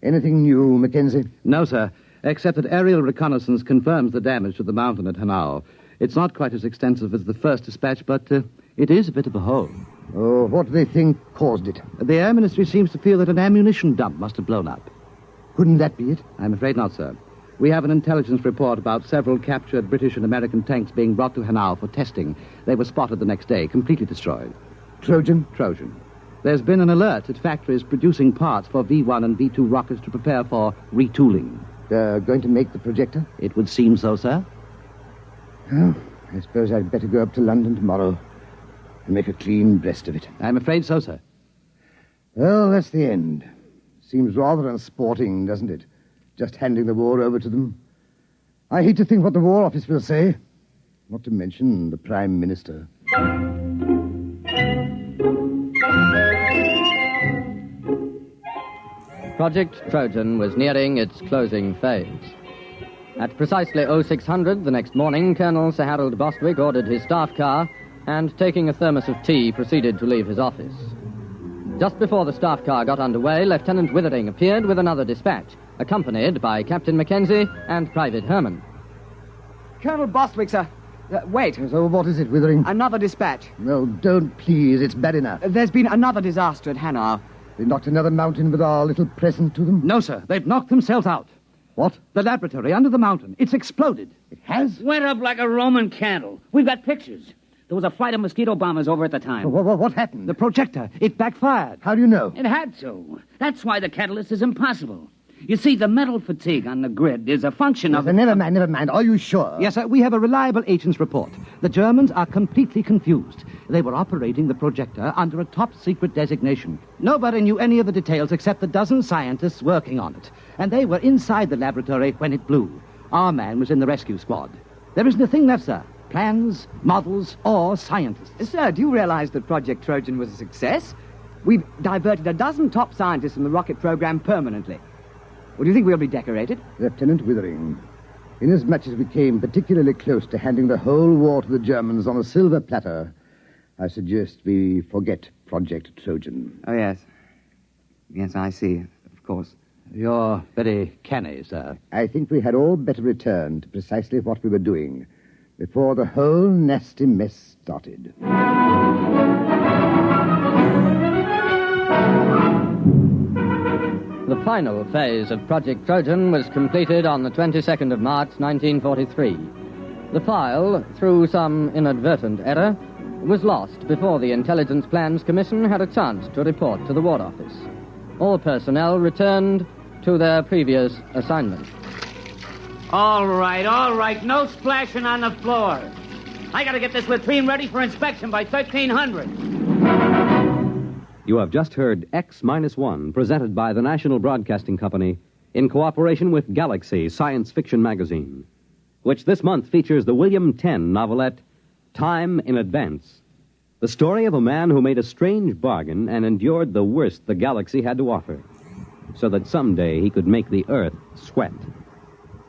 Anything new, Mackenzie? No, sir, except that aerial reconnaissance confirms the damage to the mountain at Hanau. It's not quite as extensive as the first dispatch, but it is a bit of a hole. Oh, what do they think caused it? The Air Ministry seems to feel that an ammunition dump must have blown up. Couldn't that be it? I'm afraid not, sir. We have an intelligence report about several captured British and American tanks being brought to Hanau for testing. They were spotted the next day, completely destroyed. Trojan? Trojan. There's been an alert at factories producing parts for V-1 and V-2 rockets to prepare for retooling. They're going to make the projector? It would seem so, sir. Oh, I suppose I'd better go up to London tomorrow. and make a clean breast of it. I'm afraid so, sir. Well, that's the end. Seems rather unsporting, doesn't it? Just handing the war over to them. I hate to think what the War Office will say. Not to mention the Prime Minister. Project Trojan was nearing its closing phase. At precisely 0600 the next morning, Colonel Sir Harold Bostwick ordered his staff car and, taking a thermos of tea, proceeded to leave his office. Just before the staff car got underway, Lieutenant Withering appeared with another dispatch, accompanied by Captain Mackenzie and Private Herman. Colonel Bostwick, sir. Wait. So what is it, Withering? Another dispatch. No, don't, please. It's bad enough. There's been another disaster at Hanar. They knocked another mountain with our little present to them? No, sir. They've knocked themselves out. What? The laboratory under the mountain. It's exploded. It has? Went up like a Roman candle. We've got pictures. There was a flight of mosquito bombers over at the time. What happened? The projector. It backfired. How do you know? It had to. That's why the catalyst is impossible. You see, the metal fatigue on the grid is a function of... Never mind. Are you sure? Yes, sir. We have a reliable agent's report. The Germans are completely confused. They were operating the projector under a top-secret designation. Nobody knew any of the details except the dozen scientists working on it. And they were inside the laboratory when it blew. Our man was in the rescue squad. There isn't a thing left, sir. Plans, models, or scientists. Sir, do you realize that Project Trojan was a success? We've diverted a dozen top scientists from the rocket program permanently. Well, do you think we'll be decorated? Lieutenant Withering, inasmuch as we came particularly close to handing the whole war to the Germans on a silver platter, I suggest we forget Project Trojan. Oh, yes. Yes, I see, of course. You're very canny, sir. I think we had all better return to precisely what we were doing before the whole nasty mess started. The final phase of Project Trojan was completed on the 22nd of March, 1943. The file, through some inadvertent error, was lost before the Intelligence Plans Commission had a chance to report to the War Office. All personnel returned to their previous assignment. All right. No splashing on the floor. I gotta get this latrine ready for inspection by 1300. You have just heard X-1, presented by the National Broadcasting Company in cooperation with Galaxy Science Fiction Magazine, which this month features the William Tenn novelette Time in Advance, the story of a man who made a strange bargain and endured the worst the galaxy had to offer, so that someday he could make the Earth sweat.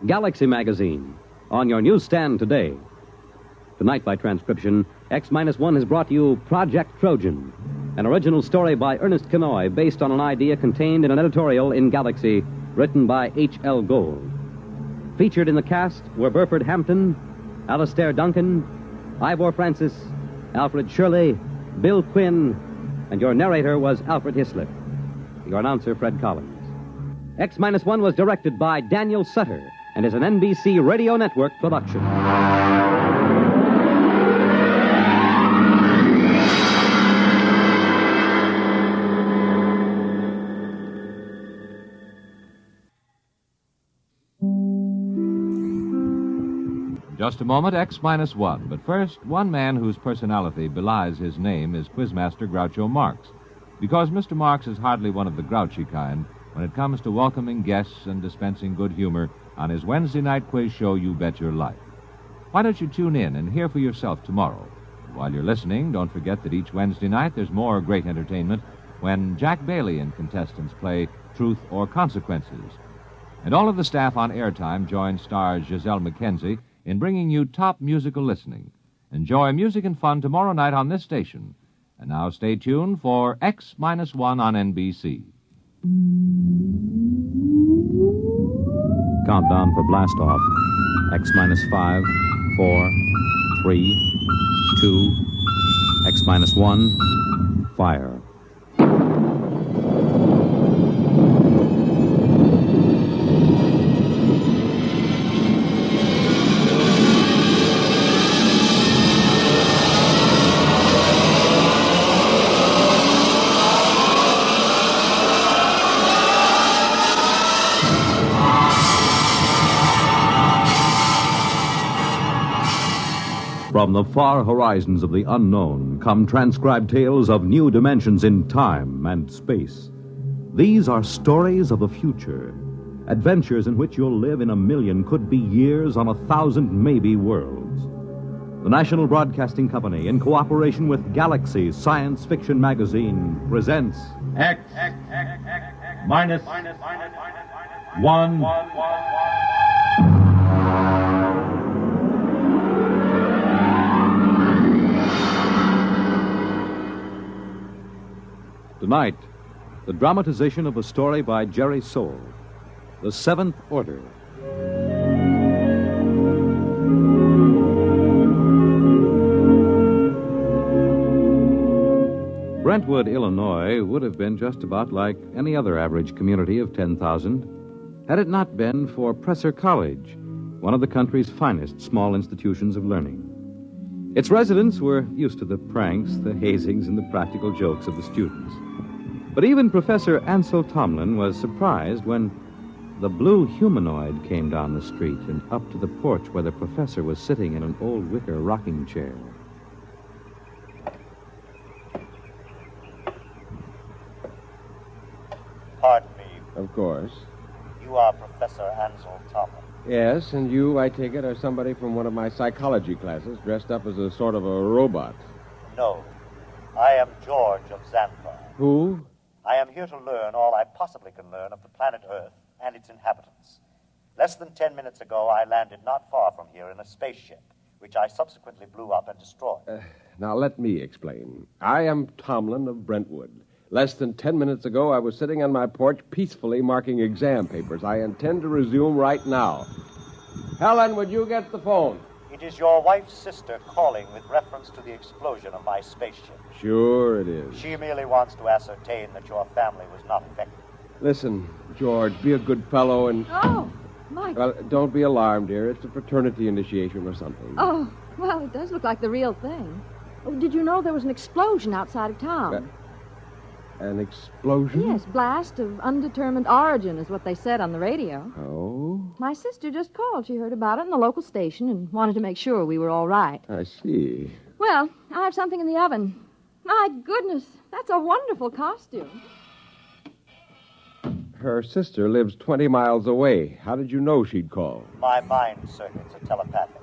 Galaxy Magazine, on your newsstand today. Tonight, by transcription, X-1 has brought you Project Trojan, an original story by Ernest Kenoy based on an idea contained in an editorial in Galaxy written by H.L. Gold. Featured in the cast were Burford Hampton, Alastair Duncan, Ivor Francis, Alfred Shirley, Bill Quinn, and your narrator was Alfred Hislop. Your announcer, Fred Collins. X-1 was directed by Daniel Sutter and is an NBC Radio Network production. Just a moment, X-1. But first, one man whose personality belies his name is Quizmaster Groucho Marx. Because Mr. Marx is hardly one of the grouchy kind when it comes to welcoming guests and dispensing good humor on his Wednesday night quiz show, You Bet Your Life. Why don't you tune in and hear for yourself tomorrow? While you're listening, don't forget that each Wednesday night there's more great entertainment when Jack Bailey and contestants play Truth or Consequences. And all of the staff on Airtime join stars Giselle McKenzie in bringing you top musical listening. Enjoy music and fun tomorrow night on this station. And now stay tuned for X-1 on NBC. Countdown for blast off. X-5, 4, 3, 2, X-1, fire. From the far horizons of the unknown come transcribed tales of new dimensions in time and space. These are stories of the future, adventures in which you'll live in a million, could be years, on 1,000 maybe worlds. The National Broadcasting Company, in cooperation with Galaxy Science Fiction Magazine, presents X minus 1. Tonight, the dramatization of a story by Jerry Soule, The Seventh Order. Brentwood, Illinois, would have been just about like any other average community of 10,000 had it not been for Presser College, one of the country's finest small institutions of learning. Its residents were used to the pranks, the hazings, and the practical jokes of the students. But even Professor Ansel Tomlin was surprised when the blue humanoid came down the street and up to the porch where the professor was sitting in an old wicker rocking chair. Pardon me. Of course. You are Professor Ansel Tomlin. Yes, and you, I take it, are somebody from one of my psychology classes dressed up as a sort of a robot. No. I am George of Xanthar. Who? I am here to learn all I possibly can learn of the planet Earth and its inhabitants. Less than 10 minutes ago, I landed not far from here in a spaceship, which I subsequently blew up and destroyed. Now, let me explain. I am Tomlin of Brentwood. Less than 10 minutes ago, I was sitting on my porch peacefully marking exam papers. I intend to resume right now. Helen, would you get the phone? It is your wife's sister calling with reference to the explosion of my spaceship. Sure it is. She merely wants to ascertain that your family was not affected. Listen, George, be a good fellow and... Oh, Mike. Well, don't be alarmed, dear. It's a fraternity initiation or something. Oh, well, it does look like the real thing. Oh, did you know there was an explosion outside of town? An explosion? Yes, blast of undetermined origin is what they said on the radio. Oh? My sister just called. She heard about it in the local station and wanted to make sure we were all right. I see. Well, I have something in the oven. My goodness, that's a wonderful costume. Her sister lives 20 miles away. How did you know she'd call? My mind circuits are telepathic.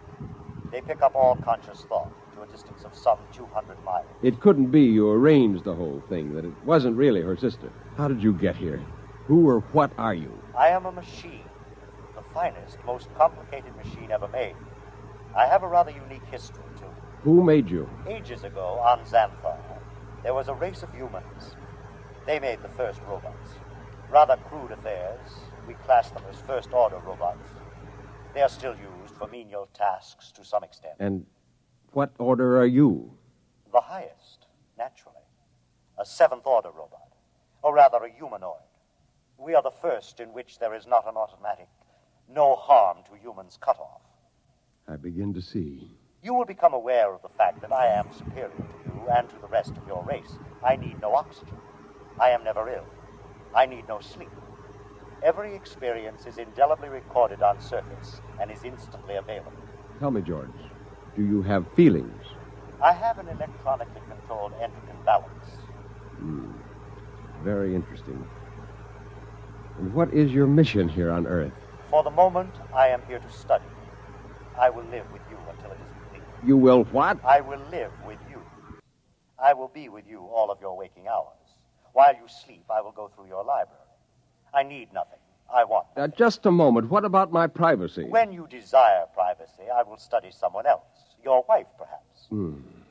They pick up all conscious thought to a distance of some 200 miles. It couldn't be you arranged the whole thing, that it wasn't really her sister. How did you get here? Who or what are you? I am a machine. The finest, most complicated machine ever made. I have a rather unique history, too. Who made you? Ages ago, on Xanthar, there was a race of humans. They made the first robots. Rather crude affairs. We class them as first-order robots. They are still used for menial tasks to some extent. And what order are you? The highest, naturally. A seventh-order robot. Or rather, a humanoid. We are the first in which there is not an automatic, no harm to humans cutoff. I begin to see. You will become aware of the fact that I am superior to you and to the rest of your race. I need no oxygen. I am never ill. I need no sleep. Every experience is indelibly recorded on circuits and is instantly available. Tell me, George, do you have feelings? I have an electronically controlled endocrine balance. Very interesting. And what is your mission here on Earth? For the moment, I am here to study. I will live with you until it is complete. You will what? I will live with you. I will be with you all of your waking hours. While you sleep, I will go through your library. I need nothing. I want nothing. Just a moment. What about my privacy? When you desire privacy, I will study someone else. Your wife, perhaps.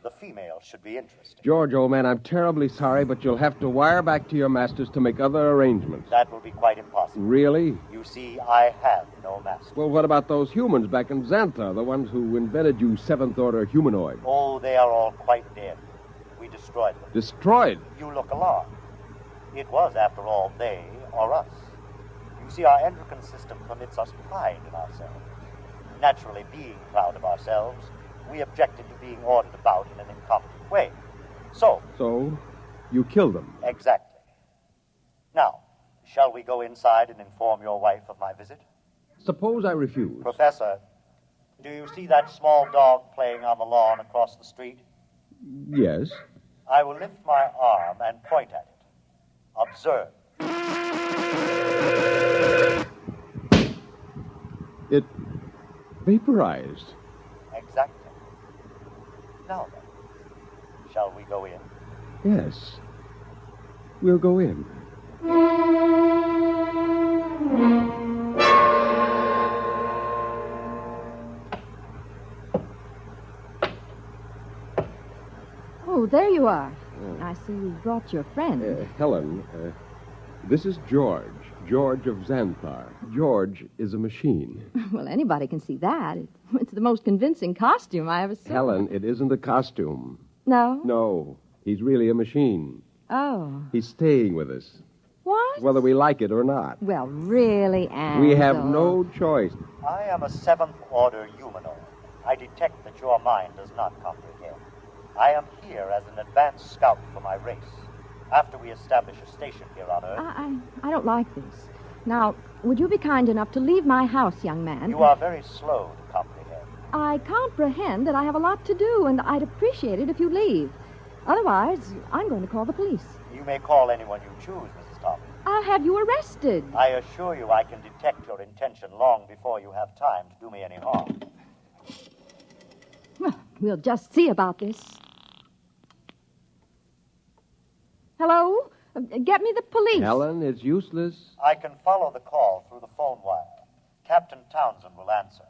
The female should be interesting. George, old man, I'm terribly sorry, but you'll have to wire back to your masters to make other arrangements. That will be quite impossible. Really? You see, I have no master. Well, what about those humans back in Xanthar, the ones who invented you seventh-order humanoid? Oh, they are all quite dead. We destroyed them. Destroyed? You look alarmed. It was, after all, they or us. You see, our endocrine system permits us pride in ourselves. Naturally, being proud of ourselves, we objected to being ordered about in an incompetent way. So, you killed them? Exactly. Now, shall we go inside and inform your wife of my visit? Suppose I refuse. Professor, Do you see that small dog playing on the lawn across the street? Yes. I will lift my arm and point at it. Observe. It vaporized. Exactly. Now then, shall we go in? Yes. We'll go in. Oh, there you are. I see you brought your friend. Helen, this is George. George of Xanthar. George is a machine. Well, anybody can see that. It's the most convincing costume I ever saw. Helen, it isn't a costume. No? No, he's really a machine. Oh. He's staying with us. What? Whether we like it or not. Well, really, Ansel. We have no choice. I am a seventh-order humanoid. I detect that your mind does not comprehend. I am here as an advanced scout for my race. After we establish a station here on Earth... I don't like this. Now, would you be kind enough to leave my house, young man? You are very slow to comprehend. I comprehend that I have a lot to do, and I'd appreciate it if you leave. Otherwise, I'm going to call the police. You may call anyone you choose, Mrs. Thompson. I'll have you arrested. I assure you I can detect your intention long before you have time to do me any harm. Well, we'll just see about this. Hello? Get me the police. Helen, it's useless. I can follow the call through the phone wire. Captain Townsend will answer.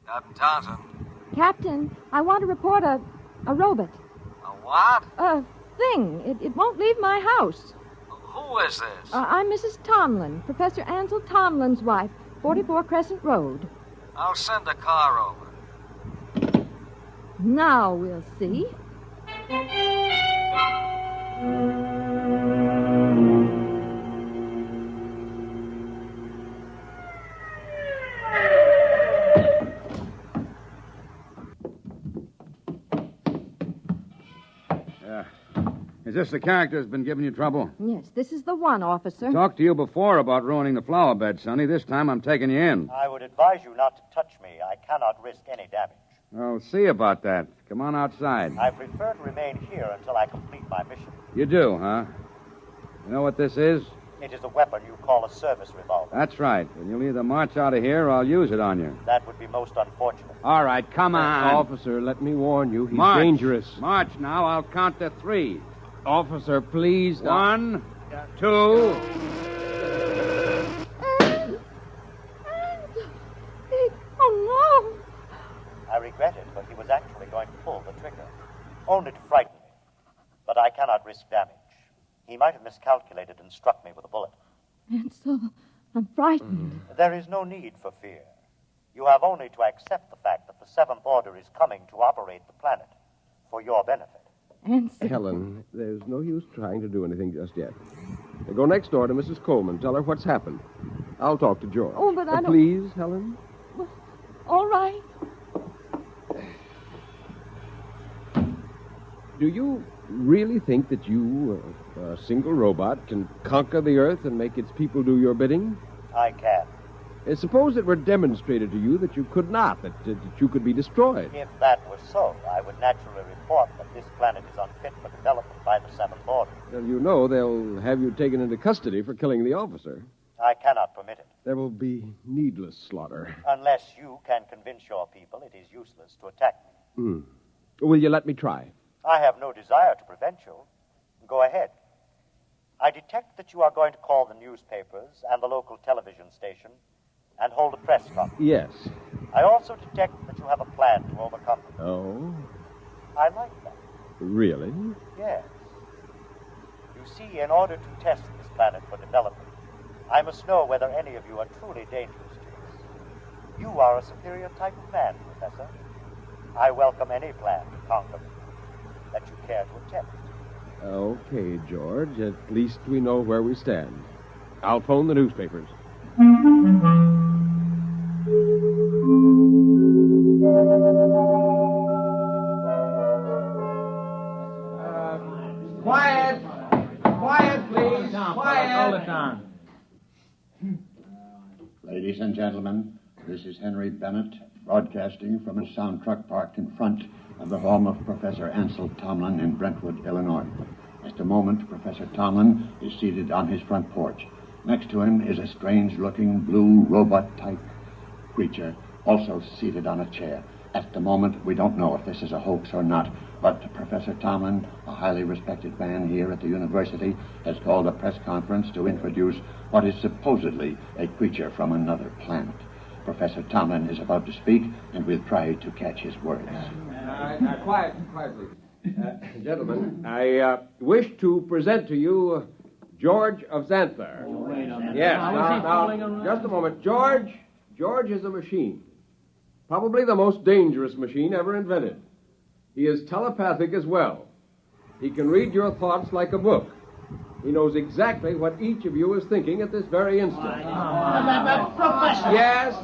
Captain Townsend. Captain, I want to report a robot. A what? A thing. It won't leave my house. Who is this? I'm Mrs. Tomlin, Professor Ansel Tomlin's wife, 44 Crescent Road. I'll send a car over. Now we'll see. Is this the character that's been giving you trouble? Yes, this is the one, officer. Talked to you before about ruining the flower bed, Sonny. This time I'm taking you in. I would advise you not to touch me. I cannot risk any damage. I'll see about that. Come on outside. I prefer to remain here until I complete my mission. You do, huh? You know what this is? It is a weapon you call a service revolver. That's right. And you'll either march out of here or I'll use it on you. That would be most unfortunate. All right, come on. Officer, let me warn you. He's March. dangerous. March now. I'll count to 3. Officer, please. 1, 2. Oh, I regret it, but he was actually going to pull the trigger. Only to frighten me. But I cannot risk damage. He might have miscalculated and struck me with a bullet. no. Ansel, I'm frightened. There is no need for fear. You have only to accept the fact that the Seventh Order is coming to operate the planet for your benefit. Ansel. Helen, there's no use trying to do anything just yet. Now go next door to Mrs. Coleman. Tell her what's happened. I'll talk to George. Oh, but I don't... Please, Helen? All right. Do you really think that you, a single robot, can conquer the Earth and make its people do your bidding? I can. Suppose it were demonstrated to you that you could not, that you could be destroyed. If that were so, I would naturally report that this planet is unfit for development by the Seventh Order. Well, you know they'll have you taken into custody for killing the officer. I cannot permit it. There will be needless slaughter. Unless you can convince your people it is useless to attack me. Will you let me try? I have no desire to prevent you. Go ahead. I detect that you are going to call the newspapers and the local television station and hold a press conference. Yes. I also detect that you have a plan to overcome them. Oh? I like that. Really? Yes. You see, in order to test this planet for development, I must know whether any of you are truly dangerous to us. You are a superior type of man, Professor. I welcome any plan to conquer me that you care to attempt. Okay, George. At least we know where we stand. I'll phone the newspapers. Quiet! Quiet, please! Quiet! Hold it down. Ladies and gentlemen, this is Henry Bennett, broadcasting from a sound truck parked in front of the home of Professor Ansel Tomlin in Brentwood, Illinois. At the moment, Professor Tomlin is seated on his front porch. Next to him is a strange-looking blue robot-type creature, also seated on a chair. At the moment, we don't know if this is a hoax or not, but Professor Tomlin, a highly respected man here at the university, has called a press conference to introduce what is supposedly a creature from another planet. Professor Tomlin is about to speak, and we'll try to catch his words. Quietly. Gentlemen, I wish to present to you George of Xanthar. Yes, now, just a moment. George is a machine. Probably the most dangerous machine ever invented. He is telepathic as well. He can read your thoughts like a book. He knows exactly what each of you is thinking at this very instant. Professor! Yes?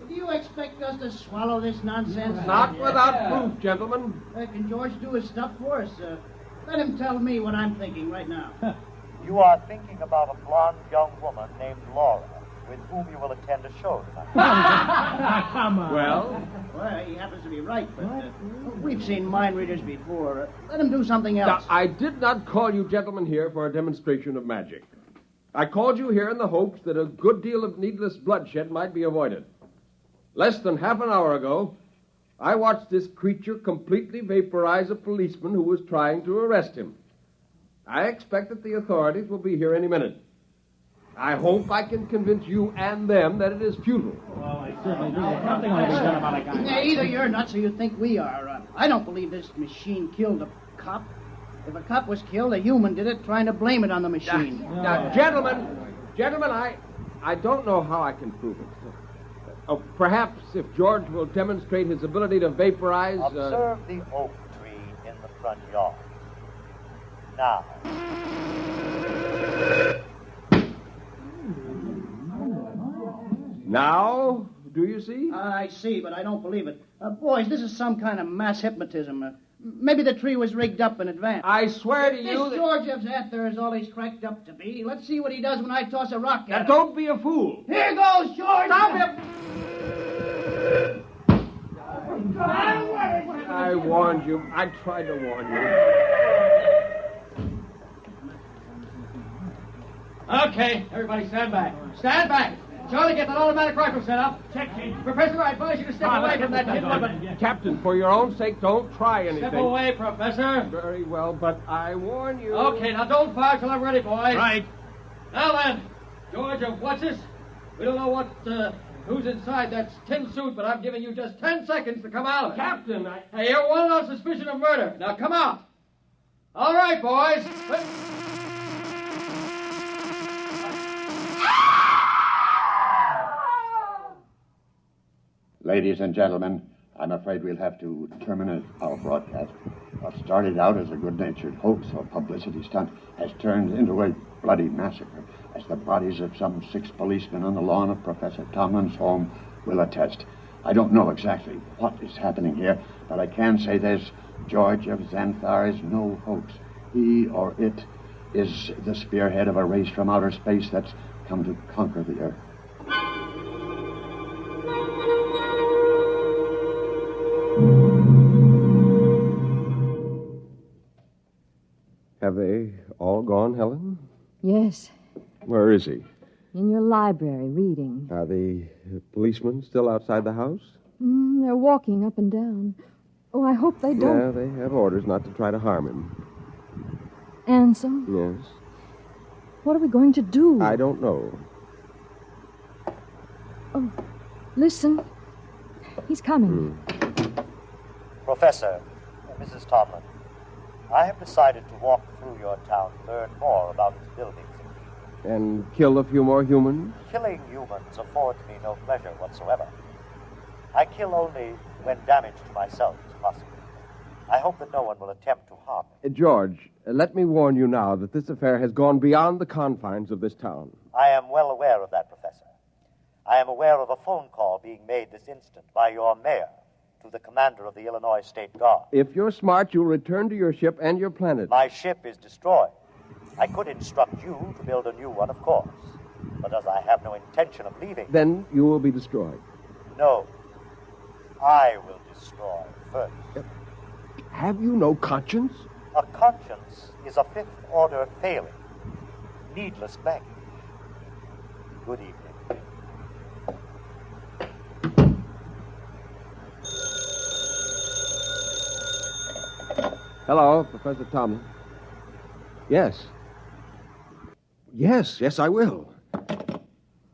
Do you expect us to swallow this nonsense? Not without proof, gentlemen. Can George do his stuff for us? Let him tell me what I'm thinking right now. You are thinking about a blonde young woman named Laura, with whom you will attend a show tonight. Come on. Well, he happens to be right, but we've seen mind readers before. Let him do something else. Now, I did not call you gentlemen here for a demonstration of magic. I called you here in the hopes that a good deal of needless bloodshed might be avoided. Less than half an hour ago, I watched this creature completely vaporize a policeman who was trying to arrest him. I expect that the authorities will be here any minute. I hope I can convince you and them that it is futile. Well, I certainly do. Something ought to be done about a guy. Either you're nuts or you think we are. I don't believe this machine killed a cop. If a cop was killed, a human did it, trying to blame it on the machine. Now, gentlemen, I don't know how I can prove it. Perhaps if George will demonstrate his ability to vaporize... Observe the oak tree in the front yard. Now. Now, do you see? I see, but I don't believe it. Boys, this is some kind of mass hypnotism. Maybe the tree was rigged up in advance. I swear to you This George of Xanthar is all he's cracked up to be. Let's see what he does when I toss a rock at him. Don't be a fool. Here goes, George! Stop him! I warned you. I tried to warn you. Okay, everybody stand back. Stand back! Charlie, get that automatic rifle set up. Check. Professor, I advise you to step away from that kid. Captain, for your own sake, don't try anything. Step away, Professor. Very well, but I warn you. Okay, now don't fire till I'm ready, boys. Right. Now then, George of What's-This, we don't know who's inside that tin suit, but I'm giving you just 10 seconds to come out. Captain, Hey, you're wanted on suspicion of murder. Now come out. All right, boys. Ladies and gentlemen, I'm afraid we'll have to terminate our broadcast. What started out as a good-natured hoax or publicity stunt has turned into a bloody massacre, as the bodies of some 6 policemen on the lawn of Professor Tomlin's home will attest. I don't know exactly what is happening here, but I can say this: George of Xanthar is no hoax. He or it is the spearhead of a race from outer space that's come to conquer the Earth. Have they all gone, Helen? Yes, Where is he? in your library, reading. Are the policemen still outside the house? They're walking up and down. Oh, I hope they don't. Yeah, they have orders not to try to harm him. Ansel, Yes. what are we going to do? I don't know. Oh, listen. He's coming. Professor, Mrs. Tomlin, I have decided to walk through your town to learn more about its buildings and people. And kill a few more humans? Killing humans affords me no pleasure whatsoever. I kill only when damage to myself is possible. I hope that no one will attempt to harm me. George, let me warn you now that this affair has gone beyond the confines of this town. I am well aware of that, Professor. I am aware of a phone call being made this instant by your mayor to the commander of the Illinois State Guard. If you're smart, you'll return to your ship and your planet. My ship is destroyed. I could instruct you to build a new one, of course. But as I have no intention of leaving... Then you will be destroyed. No. I will destroy first. Have you no conscience? A conscience is a fifth order failing. Needless baggage. Good evening. Hello, Professor Tomlin. Yes. Yes, I will.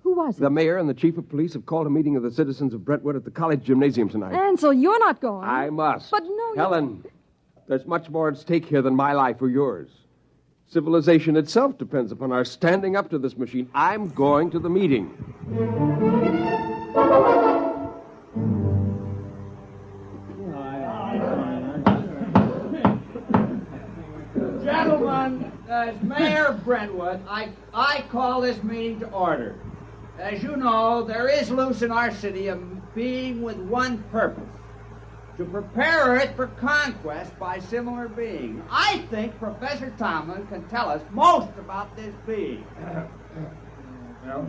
Who was it? The mayor and the chief of police have called a meeting of the citizens of Brentwood at the college gymnasium tonight. Ansel, you're not going. I must. But no, Helen, there's much more at stake here than my life or yours. Civilization itself depends upon our standing up to this machine. I'm going to the meeting. Gentlemen, as mayor of Brentwood, I call this meeting to order. As you know, there is loose in our city a being with one purpose: to prepare it for conquest by similar beings. I think Professor Tomlin can tell us most about this being. Well,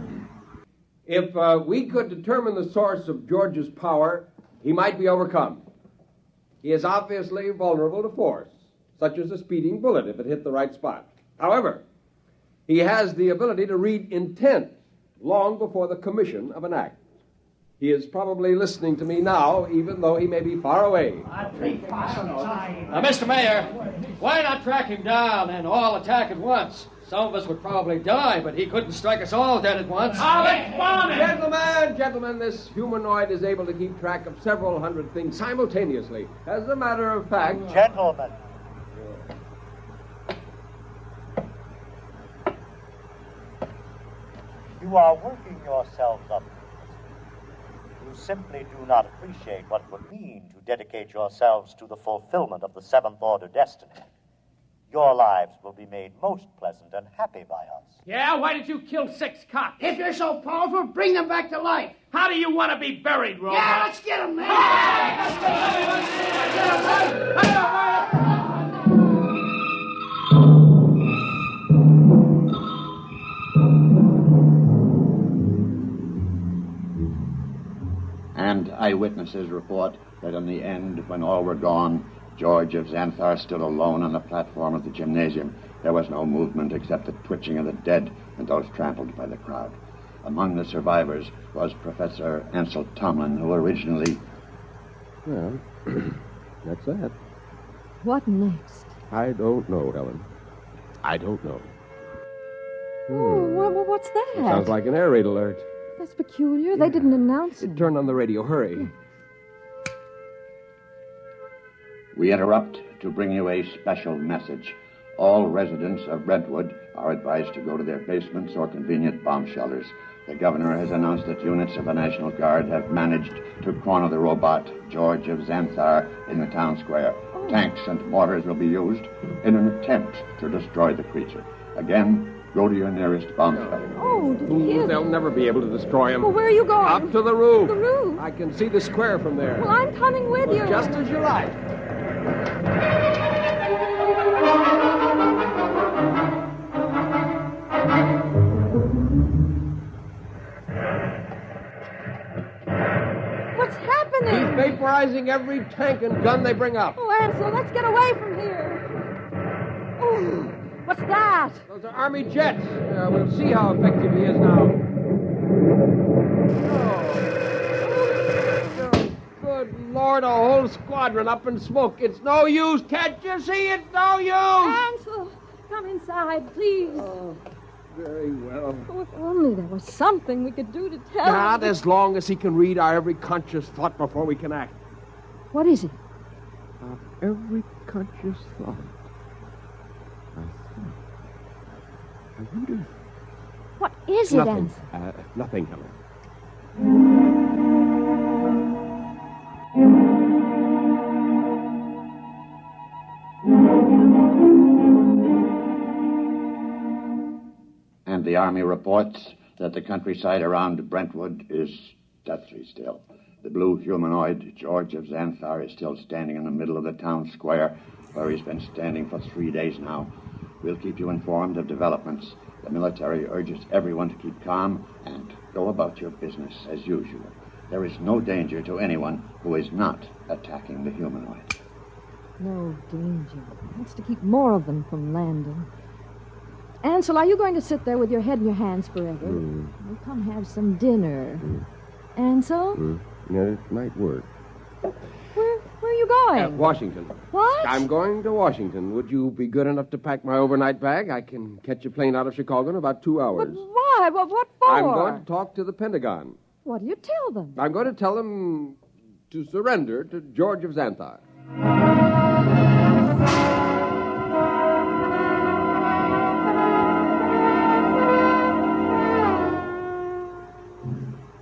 if we could determine the source of George's power, he might be overcome. He is obviously vulnerable to force, such as a speeding bullet if it hit the right spot. However, he has the ability to read intent long before the commission of an act. He is probably listening to me now, even though he may be far away. Now, Mr. Mayor, why not track him down and all attack at once? Some of us would probably die, but he couldn't strike us all dead at once. Gentlemen, this humanoid is able to keep track of several hundred things simultaneously. As a matter of fact... Gentlemen. You are working yourselves up. You simply do not appreciate what it would mean to dedicate yourselves to the fulfillment of the Seventh Order destiny. Your lives will be made most pleasant and happy by us. Yeah, why did you kill 6 cops? If you're so powerful, bring them back to life. How do you want to be buried, Robot? Yeah, let's get them, man. And eyewitnesses report that in the end, when all were gone, George of Xanthar stood alone on the platform of the gymnasium. There was no movement except the twitching of the dead and those trampled by the crowd. Among the survivors was Professor Ansel Tomlin, who originally... Well, that's that. What next? I don't know, Helen. I don't know. Oh, what's that? Sounds like an air raid alert. That's peculiar. They didn't announce it. Turn on the radio. Hurry. We interrupt to bring you a special message. All residents of Brentwood are advised to go to their basements or convenient bomb shelters. The governor has announced that units of the National Guard have managed to corner the robot, George of Xanthar, in the town square. Oh. Tanks and mortars will be used in an attempt to destroy the creature. Again, go to your nearest bomb shelter. Oh, did you hear? They'll never be able to destroy him. Well, where are you going? Up to the roof. The roof? I can see the square from there. Well, I'm coming with you. Just as you like. What's happening? He's vaporizing every tank and gun they bring up. Oh, Ansel, let's get away from here. Oh, what's that? Those are Army jets. We'll see how effective he is now. Oh, good Lord, a whole squadron up in smoke. It's no use. Can't you see? It's no use. Ansel, come inside, please. Oh, very well. Oh, if only there was something we could do to tell Not him. as long as he can read our every conscious thought before we can act. What is it? Our every conscious thought. I wonder. What is it, Nothing. Ansel? Nothing, Helen. And the Army reports that the countryside around Brentwood is deathly still. The blue humanoid, George of Xanthar, is still standing in the middle of the town square, where he's been standing for 3 days now. We'll keep you informed of developments. The military urges everyone to keep calm and go about your business as usual. there is no danger to anyone who is not attacking the humanoid. No danger. That's to keep more of them from landing. Ansel, are you going to sit there with your head in your hands forever? We'll come have some dinner. Ansel? Yeah, it might work. Where are you going? Washington. What? I'm going to Washington. Would you be good enough to pack my overnight bag? I can catch a plane out of Chicago in about 2 hours. But why? What for? I'm going to talk to the Pentagon. What do you tell them? I'm going to tell them to surrender to George of Xanthar.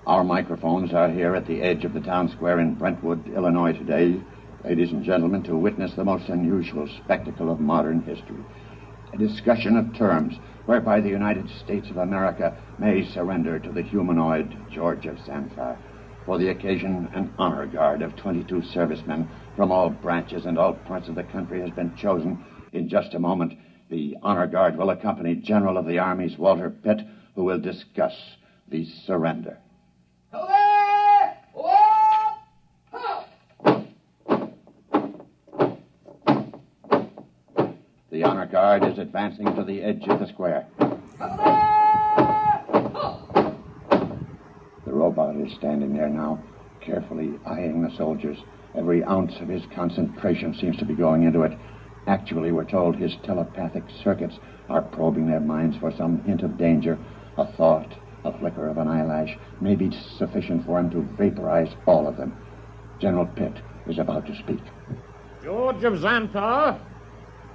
Our microphones are here at the edge of the town square in Brentwood, Illinois today, ladies and gentlemen, to witness the most unusual spectacle of modern history. A discussion of terms whereby the United States of America may surrender to the humanoid George of Xanthar. For the occasion, an honor guard of 22 servicemen from all branches and all parts of the country has been chosen. In just a moment, the honor guard will accompany General of the Army's Walter Pitt, who will discuss the surrender. The honor guard is advancing to the edge of the square. The robot is standing there now, carefully eyeing the soldiers. Every ounce of his concentration seems to be going into it. Actually, we're told his telepathic circuits are probing their minds for some hint of danger. A thought, a flicker of an eyelash may be sufficient for him to vaporize all of them. General Pitt is about to speak. George of Xanthar?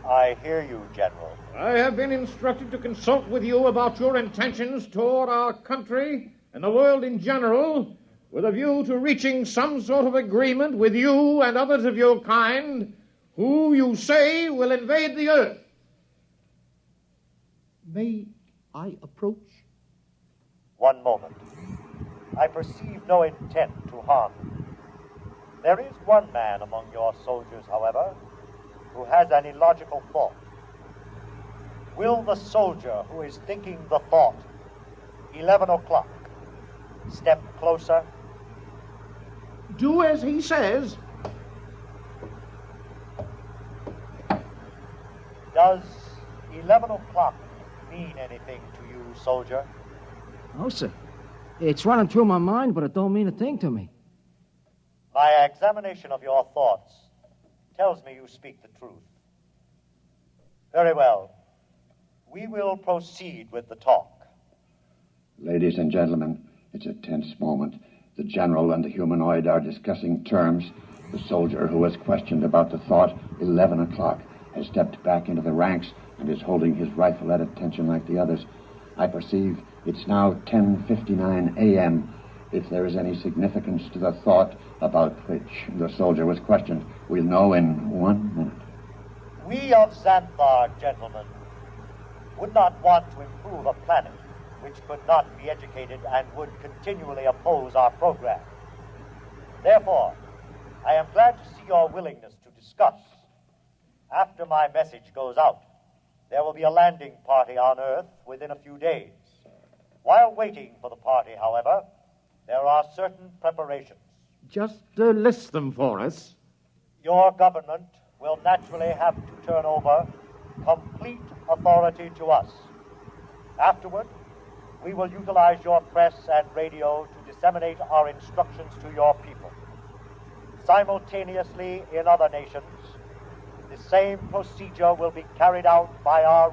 I hear you, General. I have been instructed to consult with you about your intentions toward our country and the world in general, with a view to reaching some sort of agreement with you and others of your kind who you say will invade the earth. May I approach? One moment. I perceive no intent to harm you. There is one man among your soldiers, however, who has an illogical thought. Will the soldier who is thinking the thought, 11 o'clock, step closer? Do as he says. Does 11 o'clock mean anything to you, soldier? No, sir. It's running through my mind, but it don't mean a thing to me. My examination of your thoughts tells me you speak the truth. Very well. We will proceed with the talk. Ladies and gentlemen, it's a tense moment. The general and the humanoid are discussing terms. The soldier who was questioned about the thought, 11 o'clock, has stepped back into the ranks and is holding his rifle at attention like the others. I perceive it's now 10:59 a.m. If there is any significance to the thought about which the soldier was questioned, we'll know in 1 minute. We of Xanthar, gentlemen, would not want to improve a planet which could not be educated and would continually oppose our program. Therefore, I am glad to see your willingness to discuss. After my message goes out, there will be a landing party on Earth within a few days. While waiting for the party, however, there are certain preparations. Just list them for us. Your government will naturally have to turn over complete authority to us. Afterward, we will utilize your press and radio to disseminate our instructions to your people. Simultaneously, in other nations, the same procedure will be carried out by our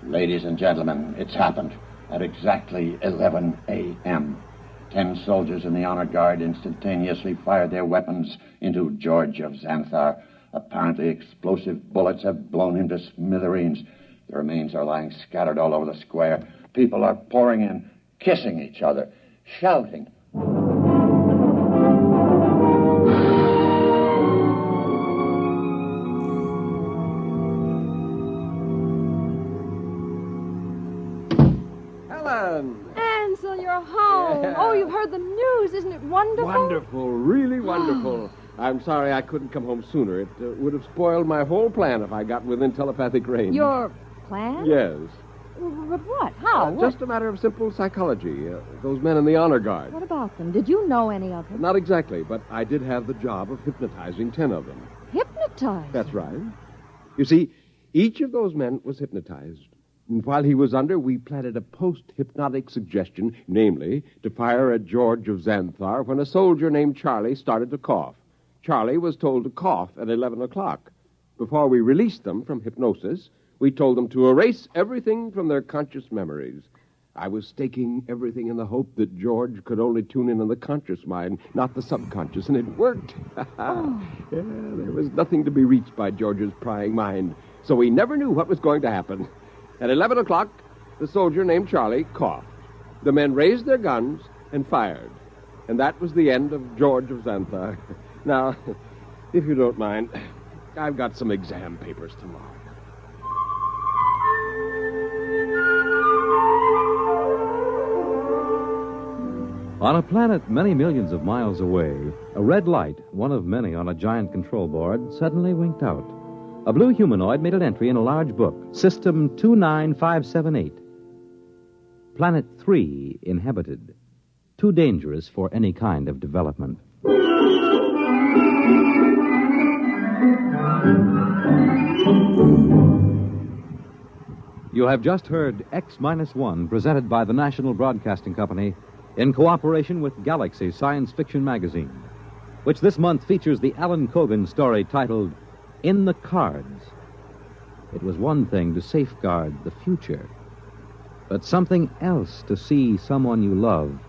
Ladies and gentlemen, it's happened at exactly 11 a.m. 10 soldiers in the honor guard instantaneously fired their weapons into George of Xanthar. Apparently explosive bullets have blown him to smithereens. The remains are lying scattered all over the square. People are pouring in, kissing each other, shouting. Helen! Ansel, you're home. Yeah. Oh, you've heard the news. Isn't it wonderful? Wonderful, really wonderful. I'm sorry I couldn't come home sooner. It would have spoiled my whole plan if I got within telepathic range. Your plan? Yes. But what? How? What? Just a matter of simple psychology. Those men in the honor guard. What about them? Did you know any of them? Not exactly, but I did have the job of hypnotizing 10 of them. Hypnotized? That's right. You see, each of those men was hypnotized. And while he was under, we planted a post-hypnotic suggestion, namely, to fire at George of Xanthar when a soldier named Charlie started to cough. Charlie was told to cough at 11 o'clock. Before we released them from hypnosis, we told them to erase everything from their conscious memories. I was staking everything in the hope that George could only tune in on the conscious mind, not the subconscious, and it worked. Yeah, there was nothing to be reached by George's prying mind, so we never knew what was going to happen. At 11 o'clock, the soldier named Charlie coughed. The men raised their guns and fired. And that was the end of George of Xanthar. Now, if you don't mind, I've got some exam papers tomorrow. On a planet many millions of miles away, a red light, one of many on a giant control board, suddenly winked out. A blue humanoid made an entry in a large book, System 29578. Planet 3 inhabited. Too dangerous for any kind of development. You have just heard X-1, presented by the National Broadcasting Company in cooperation with Galaxy Science Fiction Magazine, which this month features the Alan Cogan story titled In the Cards. It was one thing to safeguard the future, but something else to see someone you love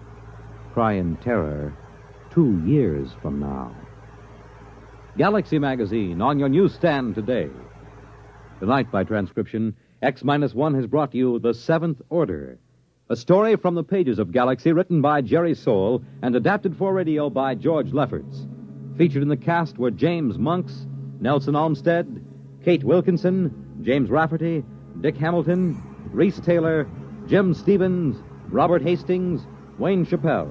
cry in terror 2 years from now. Galaxy Magazine on your newsstand today. Tonight, by transcription, X-1 has brought you The Seventh Order, a story from the pages of Galaxy written by Jerry Soule and adapted for radio by George Lefferts. Featured in the cast were James Monks, Nelson Olmsted, Kate Wilkinson, James Rafferty, Dick Hamilton, Reese Taylor, Jim Stevens, Robert Hastings, Wayne Chappelle.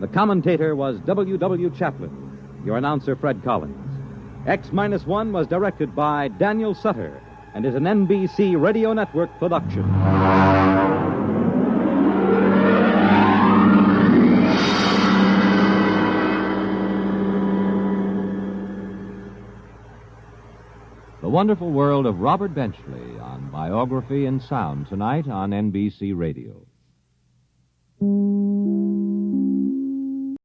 The commentator was W. Chaplin. Your announcer, Fred Collins. X-1 was directed by Daniel Sutter and is an NBC Radio Network production. The Wonderful World of Robert Benchley on Biography and Sound tonight on NBC Radio.